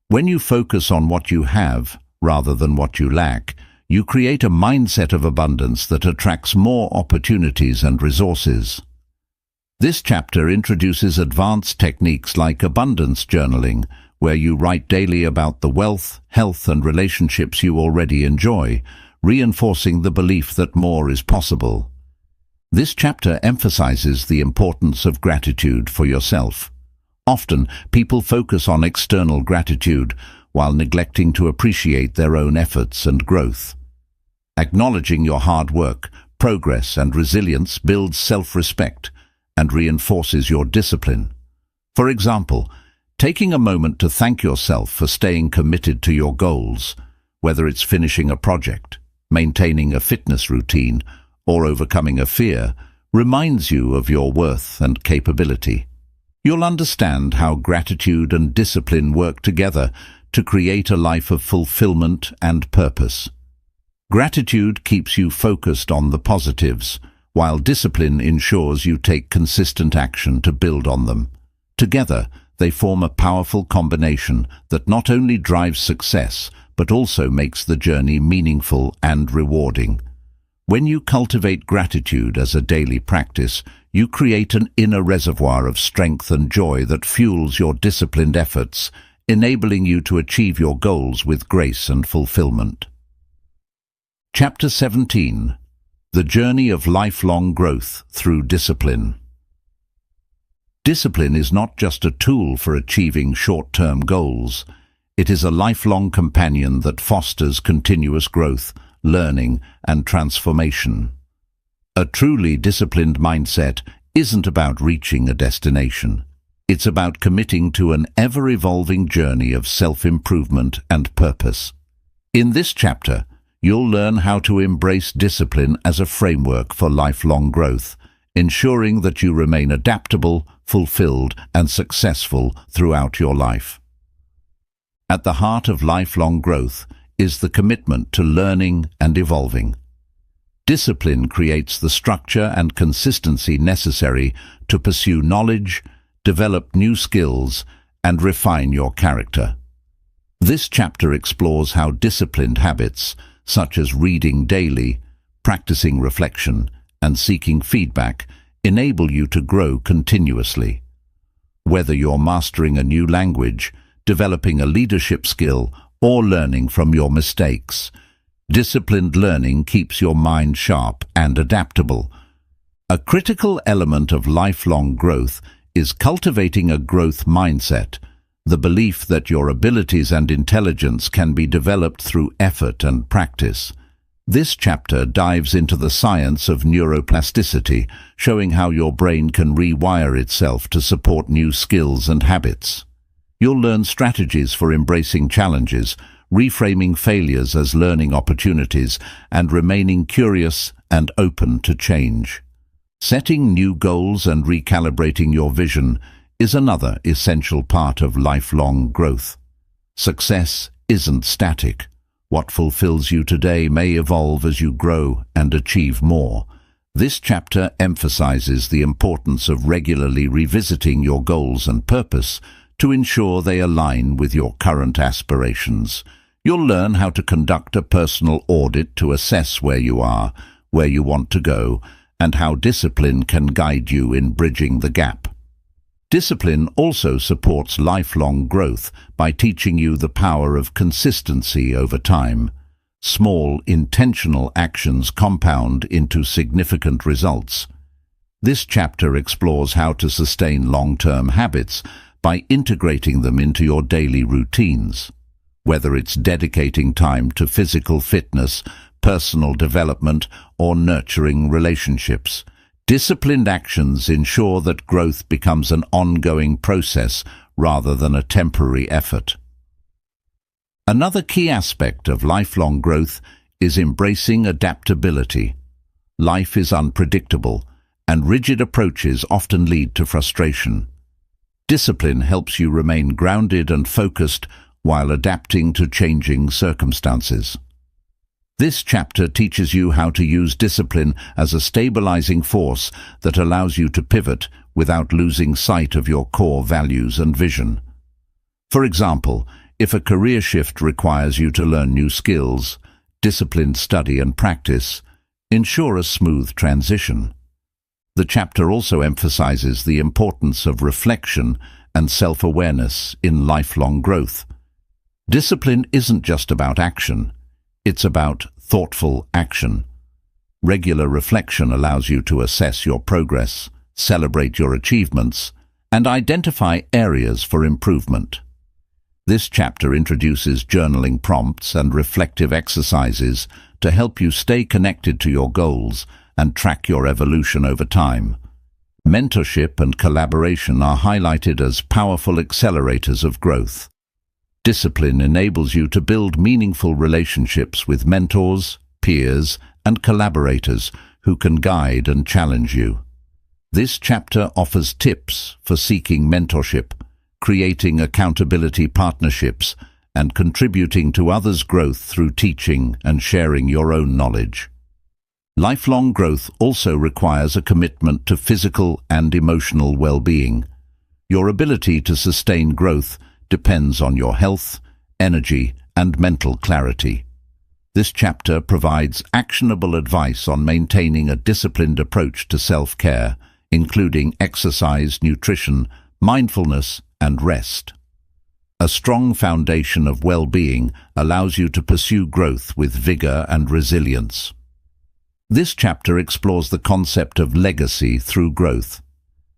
When you focus on what you have rather than what you lack, you create a mindset of abundance that attracts more opportunities and resources. This chapter introduces advanced techniques like abundance journaling, where you write daily about the wealth, health, and relationships you already enjoy, reinforcing the belief that more is possible. This chapter emphasizes the importance of gratitude for yourself. Often, people focus on external gratitude while neglecting to appreciate their own efforts and growth. Acknowledging your hard work, progress and resilience builds self-respect and reinforces your discipline. For example, taking a moment to thank yourself for staying committed to your goals, whether it's finishing a project, maintaining a fitness routine, or overcoming a fear, reminds you of your worth and capability. You'll understand how gratitude and discipline work together to create a life of fulfillment and purpose. Gratitude keeps you focused on the positives, while discipline ensures you take consistent action to build on them. Together, they form a powerful combination that not only drives success, but also makes the journey meaningful and rewarding. When you cultivate gratitude as a daily practice, you create an inner reservoir of strength and joy that fuels your disciplined efforts, enabling you to achieve your goals with grace and fulfillment. Chapter 17. The Journey of Lifelong Growth Through Discipline. Discipline is not just a tool for achieving short-term goals. It is a lifelong companion that fosters continuous growth, learning, and transformation. A truly disciplined mindset isn't about reaching a destination. It's about committing to an ever-evolving journey of self-improvement and purpose. In this chapter, you'll learn how to embrace discipline as a framework for lifelong growth, ensuring that you remain adaptable, fulfilled, and successful throughout your life. At the heart of lifelong growth is the commitment to learning and evolving. Discipline creates the structure and consistency necessary to pursue knowledge, develop new skills, and refine your character. This chapter explores how disciplined habits, such as reading daily, practicing reflection, and seeking feedback, enable you to grow continuously. Whether you're mastering a new language, developing a leadership skill, or learning from your mistakes, disciplined learning keeps your mind sharp and adaptable. A critical element of lifelong growth is cultivating a growth mindset, the belief that your abilities and intelligence can be developed through effort and practice. This chapter dives into the science of neuroplasticity, showing how your brain can rewire itself to support new skills and habits. You'll learn strategies for embracing challenges, reframing failures as learning opportunities, and remaining curious and open to change. Setting new goals and recalibrating your vision is another essential part of lifelong growth. Success isn't static. What fulfills you today may evolve as you grow and achieve more. This chapter emphasizes the importance of regularly revisiting your goals and purpose to ensure they align with your current aspirations. You'll learn how to conduct a personal audit to assess where you are, where you want to go, and how discipline can guide you in bridging the gap. Discipline also supports lifelong growth by teaching you the power of consistency over time. Small, intentional actions compound into significant results. This chapter explores how to sustain long-term habits by integrating them into your daily routines. Whether it's dedicating time to physical fitness, personal development, or nurturing relationships, disciplined actions ensure that growth becomes an ongoing process rather than a temporary effort. Another key aspect of lifelong growth is embracing adaptability. Life is unpredictable, and rigid approaches often lead to frustration. Discipline helps you remain grounded and focused while adapting to changing circumstances. This chapter teaches you how to use discipline as a stabilizing force that allows you to pivot without losing sight of your core values and vision. For example, if a career shift requires you to learn new skills, disciplined study and practice, ensure a smooth transition. The chapter also emphasizes the importance of reflection and self-awareness in lifelong growth. Discipline isn't just about action. It's about thoughtful action. Regular reflection allows you to assess your progress, celebrate your achievements, and identify areas for improvement. This chapter introduces journaling prompts and reflective exercises to help you stay connected to your goals and track your evolution over time. Mentorship and collaboration are highlighted as powerful accelerators of growth. Discipline enables you to build meaningful relationships with mentors, peers, and collaborators who can guide and challenge you. This chapter offers tips for seeking mentorship, creating accountability partnerships, and contributing to others' growth through teaching and sharing your own knowledge. Lifelong growth also requires a commitment to physical and emotional well-being. Your ability to sustain growth depends on your health, energy, and mental clarity. This chapter provides actionable advice on maintaining a disciplined approach to self-care, including exercise, nutrition, mindfulness, and rest. A strong foundation of well-being allows you to pursue growth with vigor and resilience. This chapter explores the concept of legacy through growth.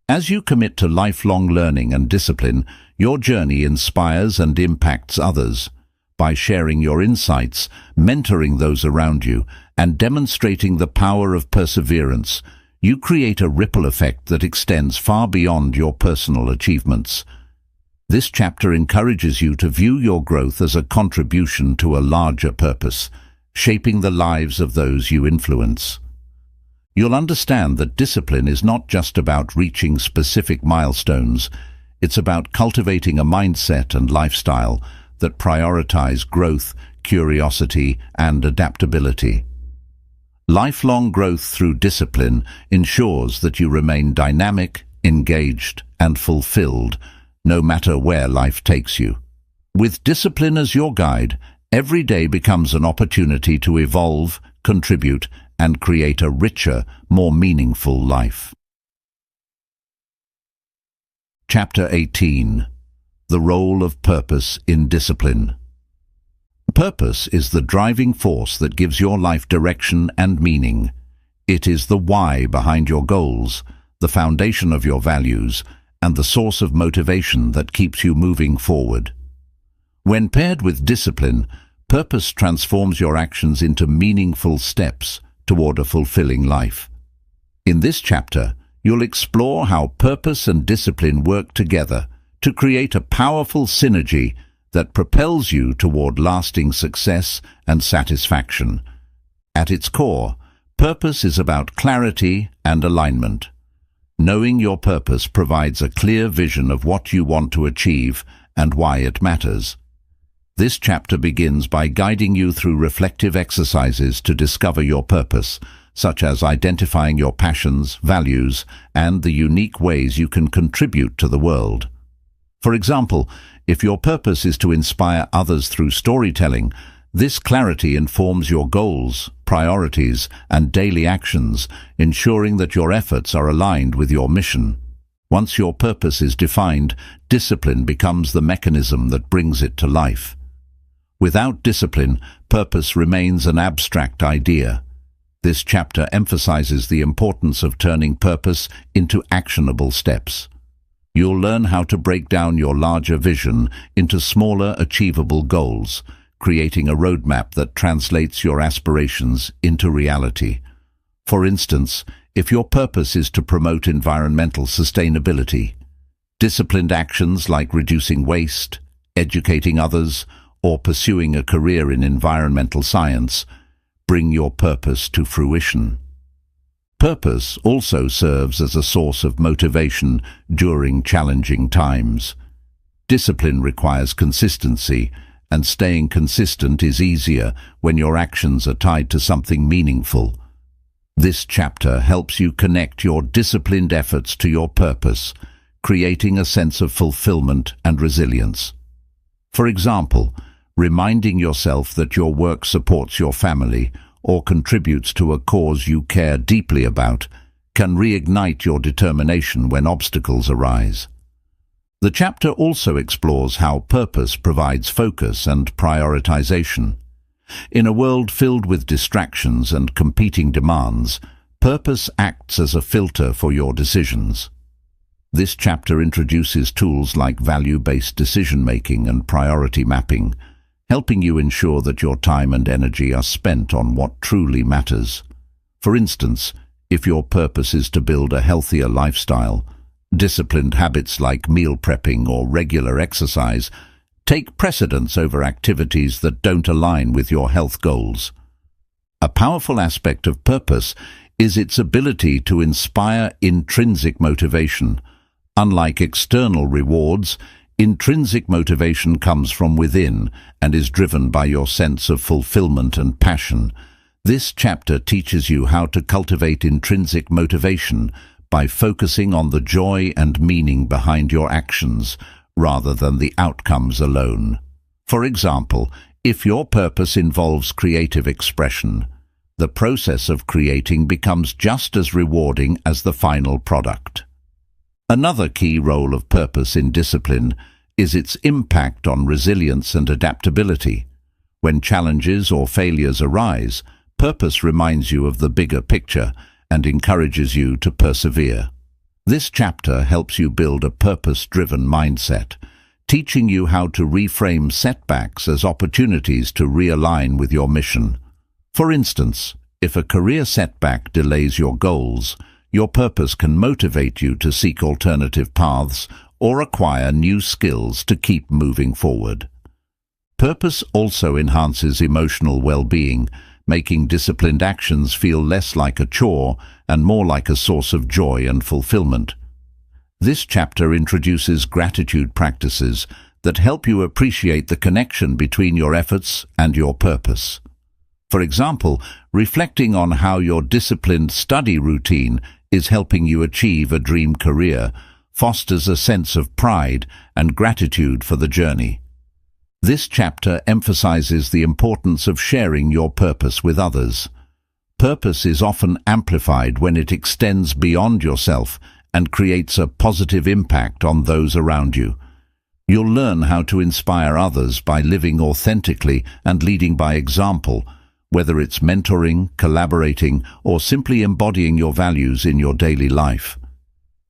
As you commit to lifelong learning and discipline, your journey inspires and impacts others. By sharing your insights, mentoring those around you, and demonstrating the power of perseverance, you create a ripple effect that extends far beyond your personal achievements. This chapter encourages you to view your growth as a contribution to a larger purpose, shaping the lives of those you influence. You'll understand that discipline is not just about reaching specific milestones. It's about cultivating a mindset and lifestyle that prioritize growth, curiosity, and adaptability. Lifelong growth through discipline ensures that you remain dynamic, engaged, and fulfilled, no matter where life takes you. With discipline as your guide, every day becomes an opportunity to evolve, contribute, and create a richer, more meaningful life. Chapter 18. The Role of Purpose in Discipline. Purpose is the driving force that gives your life direction and meaning. It is the why behind your goals, the foundation of your values, and the source of motivation that keeps you moving forward. When paired with discipline, purpose transforms your actions into meaningful steps toward a fulfilling life. In this chapter, you'll explore how purpose and discipline work together to create a powerful synergy that propels you toward lasting success and satisfaction. At its core, purpose is about clarity and alignment. Knowing your purpose provides a clear vision of what you want to achieve and why it matters. This chapter begins by guiding you through reflective exercises to discover your purpose, such as identifying your passions, values, and the unique ways you can contribute to the world. For example, if your purpose is to inspire others through storytelling, this clarity informs your goals, priorities, and daily actions, ensuring that your efforts are aligned with your mission. Once your purpose is defined, discipline becomes the mechanism that brings it to life. Without discipline, purpose remains an abstract idea. This chapter emphasizes the importance of turning purpose into actionable steps. You'll learn how to break down your larger vision into smaller, achievable goals, creating a roadmap that translates your aspirations into reality. For instance, if your purpose is to promote environmental sustainability, disciplined actions like reducing waste, educating others, or pursuing a career in environmental science bring your purpose to fruition. Purpose also serves as a source of motivation during challenging times. Discipline requires consistency, and staying consistent is easier when your actions are tied to something meaningful. This chapter helps you connect your disciplined efforts to your purpose, creating a sense of fulfillment and resilience. For example, reminding yourself that your work supports your family or contributes to a cause you care deeply about can reignite your determination when obstacles arise. The chapter also explores how purpose provides focus and prioritization. In a world filled with distractions and competing demands, purpose acts as a filter for your decisions. This chapter introduces tools like value-based decision-making and priority mapping, helping you ensure that your time and energy are spent on what truly matters. For instance, If your purpose is to build a healthier lifestyle, disciplined habits like meal prepping or regular exercise take precedence over activities that don't align with your health goals. A powerful aspect of purpose is its ability to inspire intrinsic motivation. Unlike external rewards, intrinsic motivation comes from within and is driven by your sense of fulfillment and passion. This chapter teaches you how to cultivate intrinsic motivation by focusing on the joy and meaning behind your actions rather than the outcomes alone. For example, if your purpose involves creative expression, the process of creating becomes just as rewarding as the final product. Another key role of purpose in discipline is its impact on resilience and adaptability. When challenges or failures arise, purpose reminds you of the bigger picture and encourages you to persevere. This chapter helps you build a purpose-driven mindset, teaching you how to reframe setbacks as opportunities to realign with your mission. For instance, if a career setback delays your goals, your purpose can motivate you to seek alternative paths or acquire new skills to keep moving forward. Purpose also enhances emotional well-being, making disciplined actions feel less like a chore and more like a source of joy and fulfillment. This chapter introduces gratitude practices that help you appreciate the connection between your efforts and your purpose. For example, reflecting on how your disciplined study routine is helping you achieve a dream career fosters a sense of pride and gratitude for the journey. This chapter emphasizes the importance of sharing your purpose with others. Purpose is often amplified when it extends beyond yourself and creates a positive impact on those around you. You'll learn how to inspire others by living authentically and leading by example, whether it's mentoring, collaborating, or simply embodying your values in your daily life.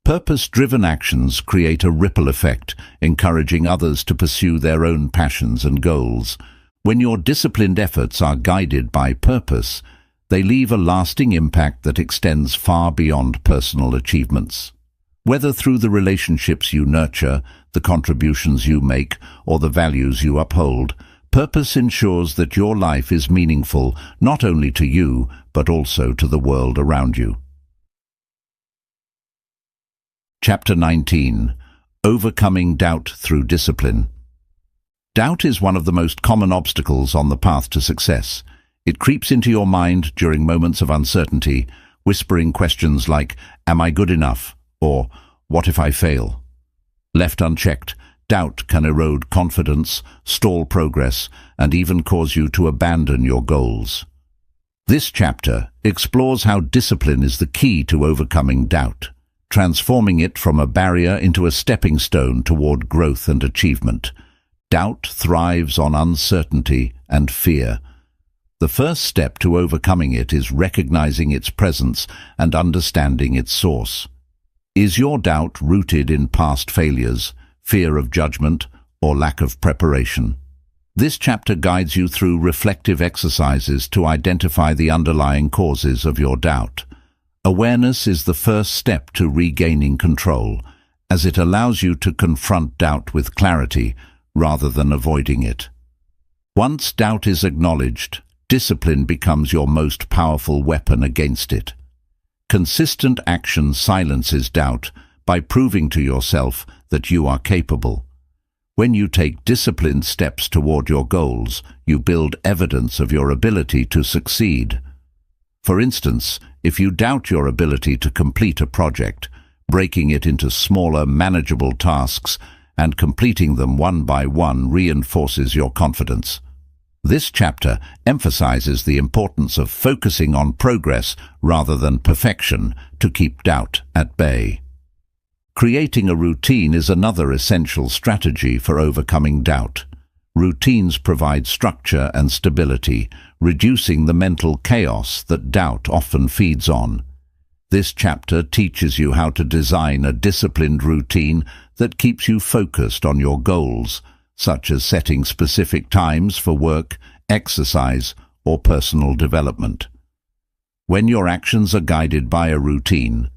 Purpose-driven actions create a ripple effect, encouraging others to pursue their own passions and goals. When your disciplined efforts are guided by purpose, they leave a lasting impact that extends far beyond personal achievements. Whether through the relationships you nurture, the contributions you make, or the values you uphold, purpose ensures that your life is meaningful not only to you, but also to the world around you. Chapter 19. Overcoming Doubt Through Discipline. Doubt is one of the most common obstacles on the path to success. It creeps into your mind during moments of uncertainty, whispering questions like, "Am I good enough?" or "What if I fail?" Left unchecked, doubt can erode confidence, stall progress, and even cause you to abandon your goals. This chapter explores how discipline is the key to overcoming doubt, transforming it from a barrier into a stepping stone toward growth and achievement. Doubt thrives on uncertainty and fear. The first step to overcoming it is recognizing its presence and understanding its source. Is your doubt rooted in past failures, fear of judgment, or lack of preparation? This chapter guides you through reflective exercises to identify the underlying causes of your doubt. Awareness is the first step to regaining control, as it allows you to confront doubt with clarity rather than avoiding it. Once doubt is acknowledged, discipline becomes your most powerful weapon against it. Consistent action silences doubt by proving to yourself that you are capable. When you take disciplined steps toward your goals, you build evidence of your ability to succeed. For instance, if you doubt your ability to complete a project, breaking it into smaller, manageable tasks and completing them one by one reinforces your confidence. This chapter emphasizes the importance of focusing on progress rather than perfection to keep doubt at bay. Creating a routine is another essential strategy for overcoming doubt. Routines provide structure and stability, reducing the mental chaos that doubt often feeds on. This chapter teaches you how to design a disciplined routine that keeps you focused on your goals, such as setting specific times for work, exercise, or personal development. When your actions are guided by a routine,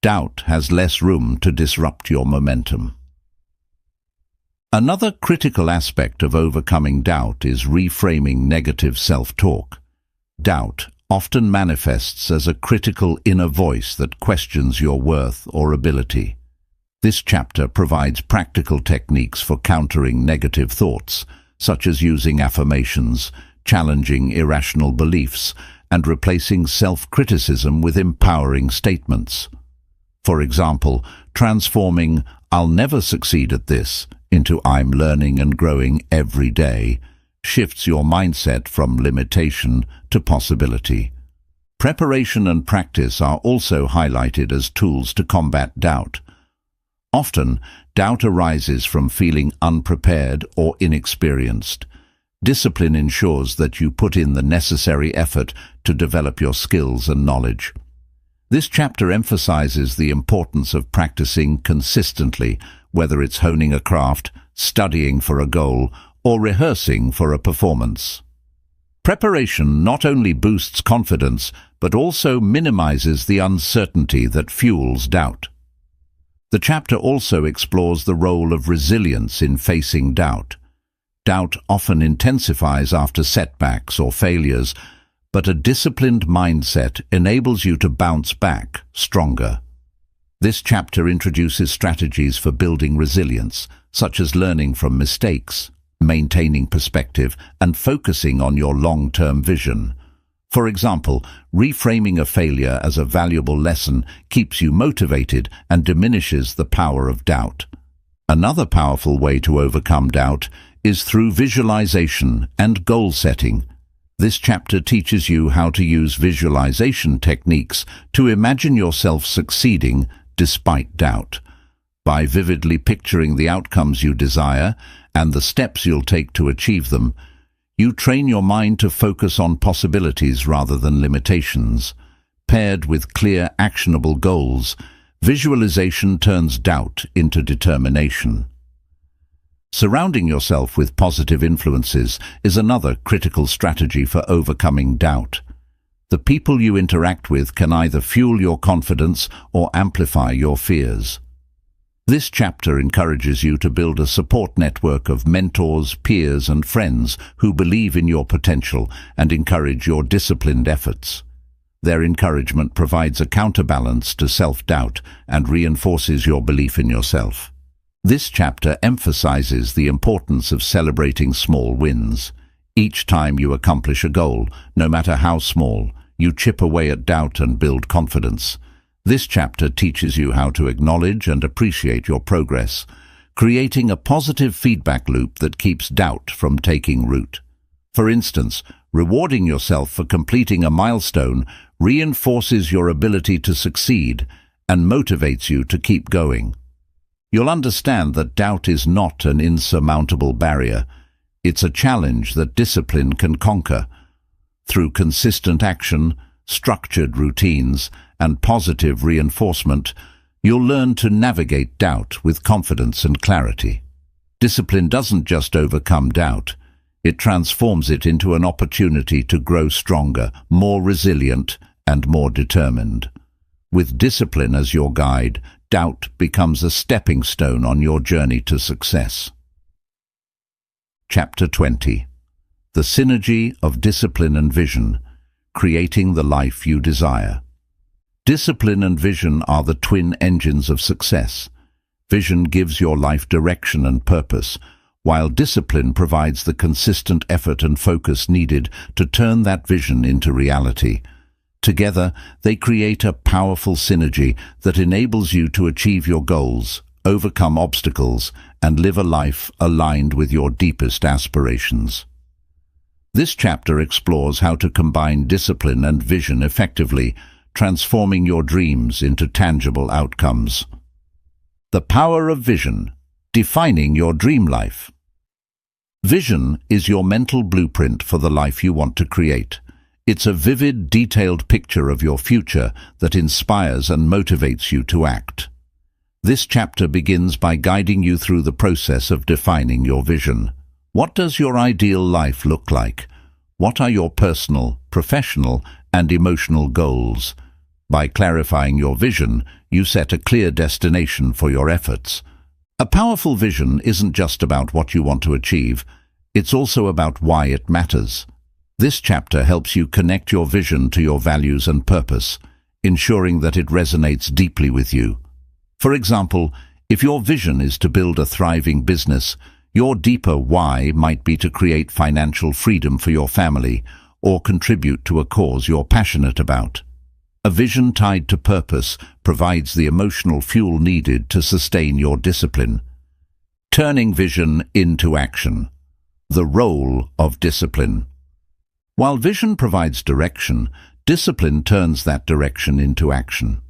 doubt has less room to disrupt your momentum. Another critical aspect of overcoming doubt is reframing negative self-talk. Doubt often manifests as a critical inner voice that questions your worth or ability. This chapter provides practical techniques for countering negative thoughts, such as using affirmations, challenging irrational beliefs, and replacing self-criticism with empowering statements. For example, transforming "I'll never succeed at this" into "I'm learning and growing every day" shifts your mindset from limitation to possibility. Preparation and practice are also highlighted as tools to combat doubt. Often, doubt arises from feeling unprepared or inexperienced. Discipline ensures that you put in the necessary effort to develop your skills and knowledge. This chapter emphasizes the importance of practicing consistently, whether it's honing a craft, studying for a goal, or rehearsing for a performance. Preparation not only boosts confidence, but also minimizes the uncertainty that fuels doubt. The chapter also explores the role of resilience in facing doubt. Doubt often intensifies after setbacks or failures, but a disciplined mindset enables you to bounce back stronger. This chapter introduces strategies for building resilience, such as learning from mistakes, maintaining perspective, and focusing on your long-term vision. For example, reframing a failure as a valuable lesson keeps you motivated and diminishes the power of doubt. Another powerful way to overcome doubt is through visualization and goal setting. This chapter teaches you how to use visualization techniques to imagine yourself succeeding despite doubt. By vividly picturing the outcomes you desire and the steps you'll take to achieve them, you train your mind to focus on possibilities rather than limitations. Paired with clear, actionable goals, visualization turns doubt into determination. Surrounding yourself with positive influences is another critical strategy for overcoming doubt. The people you interact with can either fuel your confidence or amplify your fears. This chapter encourages you to build a support network of mentors, peers, and friends who believe in your potential and encourage your disciplined efforts. Their encouragement provides a counterbalance to self-doubt and reinforces your belief in yourself. This chapter emphasizes the importance of celebrating small wins. Each time you accomplish a goal, no matter how small, you chip away at doubt and build confidence. This chapter teaches you how to acknowledge and appreciate your progress, creating a positive feedback loop that keeps doubt from taking root. For instance, rewarding yourself for completing a milestone reinforces your ability to succeed and motivates you to keep going. You'll understand that doubt is not an insurmountable barrier. It's a challenge that discipline can conquer. Through consistent action, structured routines, and positive reinforcement, you'll learn to navigate doubt with confidence and clarity. Discipline doesn't just overcome doubt, it transforms it into an opportunity to grow stronger, more resilient, and more determined. With discipline as your guide, doubt becomes a stepping stone on your journey to success. Chapter 20. The Synergy of Discipline and Vision, Creating the Life You Desire. Discipline and vision are the twin engines of success. Vision gives your life direction and purpose, while discipline provides the consistent effort and focus needed to turn that vision into reality. Together, they create a powerful synergy that enables you to achieve your goals, overcome obstacles, and live a life aligned with your deepest aspirations. This chapter explores how to combine discipline and vision effectively, transforming your dreams into tangible outcomes. The power of vision, defining your dream life. Vision is your mental blueprint for the life you want to create. It's a vivid, detailed picture of your future that inspires and motivates you to act. This chapter begins by guiding you through the process of defining your vision. What does your ideal life look like? What are your personal, professional, and emotional goals. By clarifying your vision, you set a clear destination for your efforts. A powerful vision isn't just about what you want to achieve, it's also about why it matters. This chapter helps you connect your vision to your values and purpose, ensuring that it resonates deeply with you. For example, if your vision is to build a thriving business, your deeper why might be to create financial freedom for your family or contribute to a cause you're passionate about. A vision tied to purpose provides the emotional fuel needed to sustain your discipline. Turning vision into action. The role of discipline. While vision provides direction, discipline turns that direction into action.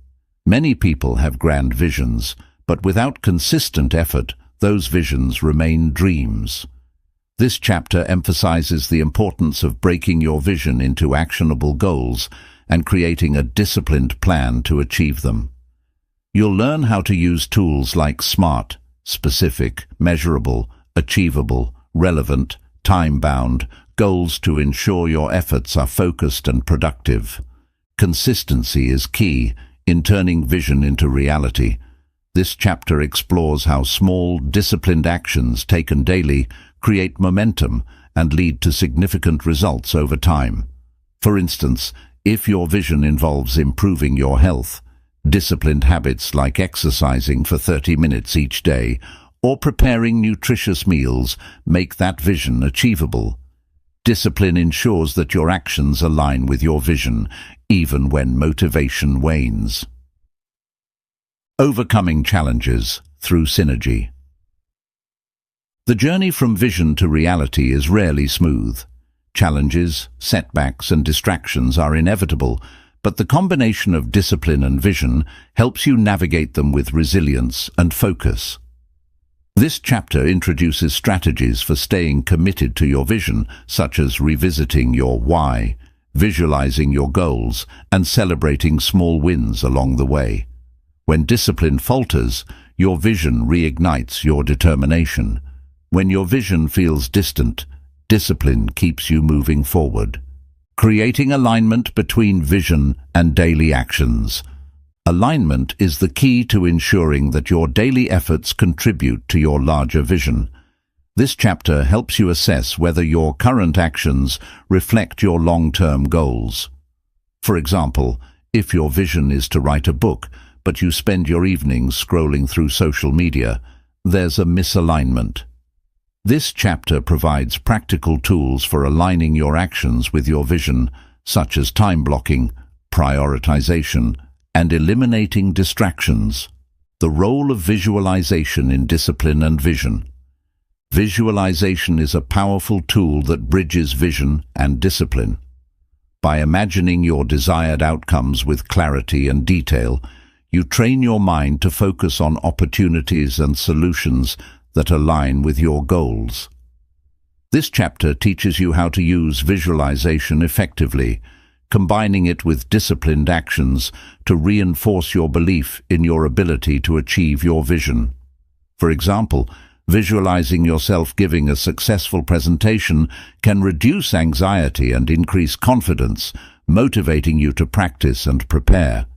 Many people have grand visions, but without consistent effort, those visions remain dreams. This chapter emphasizes the importance of breaking your vision into actionable goals and creating a disciplined plan to achieve them. You'll learn how to use tools like SMART, specific, measurable, achievable, relevant, time-bound, goals to ensure your efforts are focused and productive. Consistency is key in turning vision into reality. This chapter explores how small, disciplined actions taken daily create momentum and lead to significant results over time. For instance, if your vision involves improving your health, disciplined habits like exercising for 30 minutes each day or preparing nutritious meals make that vision achievable. Discipline ensures that your actions align with your vision, even when motivation wanes. Overcoming challenges through synergy. The journey from vision to reality is rarely smooth. Challenges, setbacks, and distractions are inevitable, but the combination of discipline and vision helps you navigate them with resilience and focus. This chapter introduces strategies for staying committed to your vision, such as revisiting your why, visualizing your goals, and celebrating small wins along the way. When discipline falters, your vision reignites your determination. When your vision feels distant, discipline keeps you moving forward. Creating alignment between vision and daily actions. Alignment is the key to ensuring that your daily efforts contribute to your larger vision. This chapter helps you assess whether your current actions reflect your long-term goals. For example, if your vision is to write a book, but you spend your evenings scrolling through social media, there's a misalignment. This chapter provides practical tools for aligning your actions with your vision, such as time blocking, prioritization, and eliminating distractions. The role of visualization in discipline and vision. Visualization is a powerful tool that bridges vision and discipline. By imagining your desired outcomes with clarity and detail, you train your mind to focus on opportunities and solutions that align with your goals. This chapter teaches you how to use visualization effectively, combining it with disciplined actions to reinforce your belief in your ability to achieve your vision. For example, visualizing yourself giving a successful presentation can reduce anxiety and increase confidence, motivating you to practice and prepare.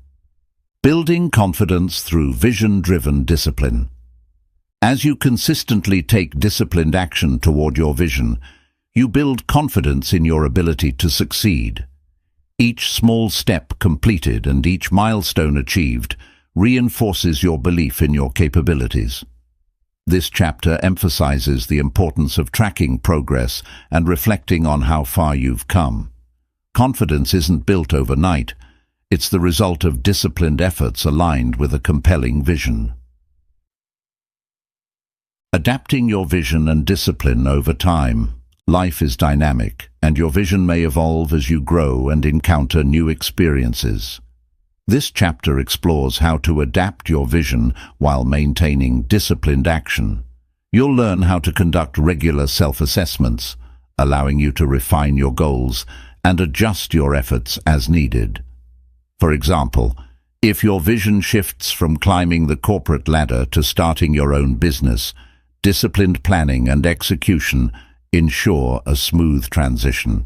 Building confidence through vision-driven discipline. As you consistently take disciplined action toward your vision, you build confidence in your ability to succeed. Each small step completed and each milestone achieved reinforces your belief in your capabilities. This chapter emphasizes the importance of tracking progress and reflecting on how far you've come. Confidence isn't built overnight. It's the result of disciplined efforts aligned with a compelling vision. Adapting your vision and discipline over time. Life is dynamic, and your vision may evolve as you grow and encounter new experiences. This chapter explores how to adapt your vision while maintaining disciplined action. You'll learn how to conduct regular self-assessments, allowing you to refine your goals and adjust your efforts as needed. For example, if your vision shifts from climbing the corporate ladder to starting your own business, disciplined planning and execution ensure a smooth transition.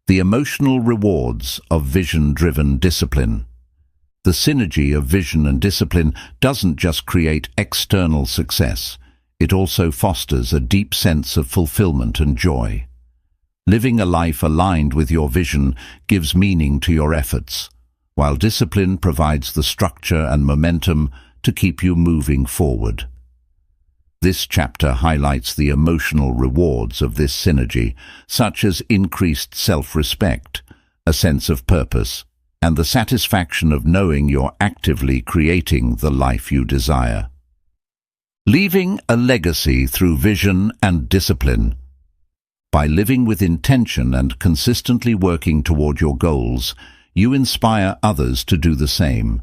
The emotional rewards of vision-driven discipline. The synergy of vision and discipline doesn't just create external success, it also fosters a deep sense of fulfillment and joy. Living a life aligned with your vision gives meaning to your efforts, while discipline provides the structure and momentum to keep you moving forward. This chapter highlights the emotional rewards of this synergy, such as increased self-respect, a sense of purpose, and the satisfaction of knowing you're actively creating the life you desire. Leaving a legacy through vision and discipline. By living with intention and consistently working toward your goals, you inspire others to do the same.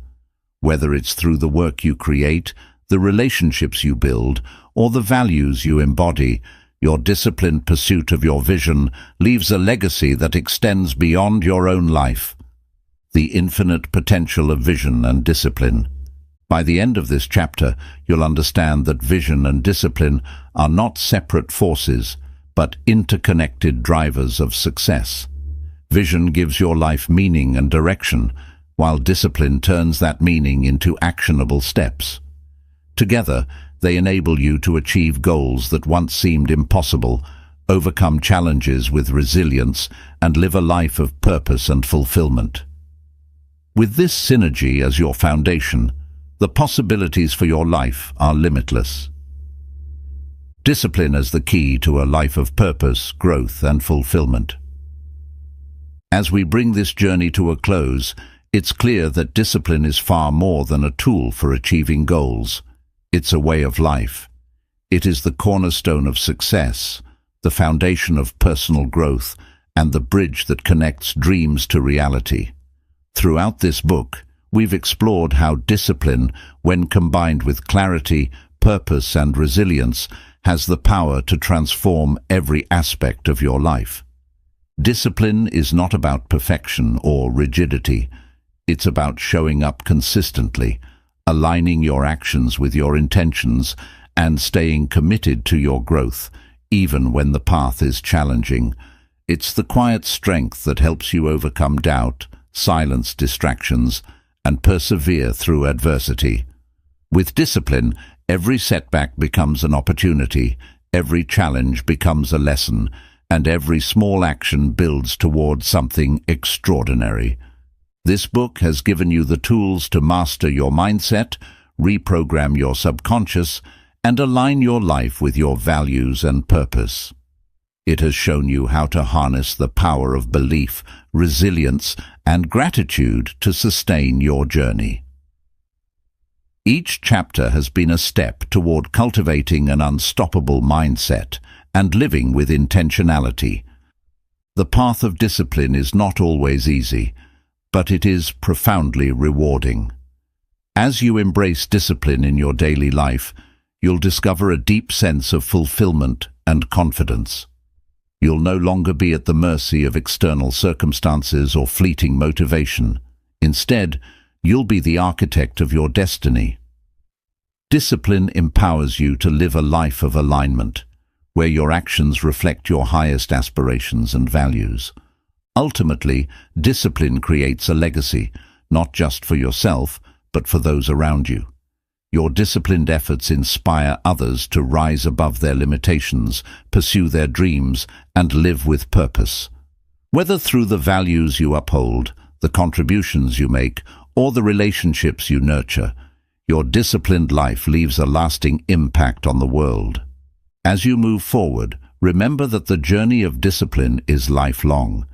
Whether it's through the work you create, the relationships you build, or the values you embody, your disciplined pursuit of your vision leaves a legacy that extends beyond your own life. The infinite potential of vision and discipline. By the end of this chapter, you'll understand that vision and discipline are not separate forces, but interconnected drivers of success. Vision gives your life meaning and direction, while discipline turns that meaning into actionable steps. Together, they enable you to achieve goals that once seemed impossible, overcome challenges with resilience, and live a life of purpose and fulfillment. With this synergy as your foundation, the possibilities for your life are limitless. Discipline as the key to a life of purpose, growth, and fulfillment. As we bring this journey to a close, it's clear that discipline is far more than a tool for achieving goals. It's a way of life. It is the cornerstone of success, the foundation of personal growth, and the bridge that connects dreams to reality. Throughout this book, we've explored how discipline, when combined with clarity, purpose, and resilience, has the power to transform every aspect of your life. Discipline is not about perfection or rigidity. It's about showing up consistently, aligning your actions with your intentions, and staying committed to your growth, even when the path is challenging. It's the quiet strength that helps you overcome doubt, silence distractions, and persevere through adversity. With discipline, every setback becomes an opportunity, every challenge becomes a lesson, and every small action builds towards something extraordinary. This book has given you the tools to master your mindset, reprogram your subconscious, and align your life with your values and purpose. It has shown you how to harness the power of belief, resilience, and gratitude to sustain your journey. Each chapter has been a step toward cultivating an unstoppable mindset and living with intentionality. The path of discipline is not always easy, but it is profoundly rewarding. As you embrace discipline in your daily life, you'll discover a deep sense of fulfillment and confidence. You'll no longer be at the mercy of external circumstances or fleeting motivation. Instead, you'll be the architect of your destiny. Discipline empowers you to live a life of alignment, where your actions reflect your highest aspirations and values. Ultimately, discipline creates a legacy, not just for yourself, but for those around you. Your disciplined efforts inspire others to rise above their limitations, pursue their dreams, and live with purpose. Whether through the values you uphold, the contributions you make, or the relationships you nurture, your disciplined life leaves a lasting impact on the world. As you move forward, remember that the journey of discipline is lifelong.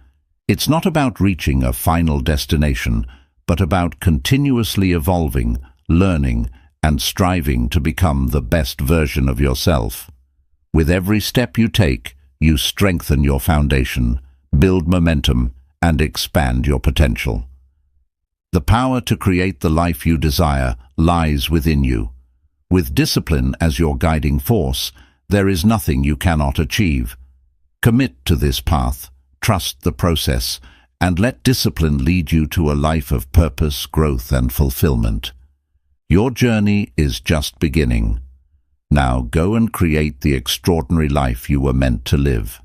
It's not about reaching a final destination, but about continuously evolving, learning, and striving to become the best version of yourself. With every step you take, you strengthen your foundation, build momentum, and expand your potential. The power to create the life you desire lies within you. With discipline as your guiding force, there is nothing you cannot achieve. Commit to this path, trust the process, and let discipline lead you to a life of purpose, growth, and fulfillment. Your journey is just beginning. Now go and create the extraordinary life you were meant to live.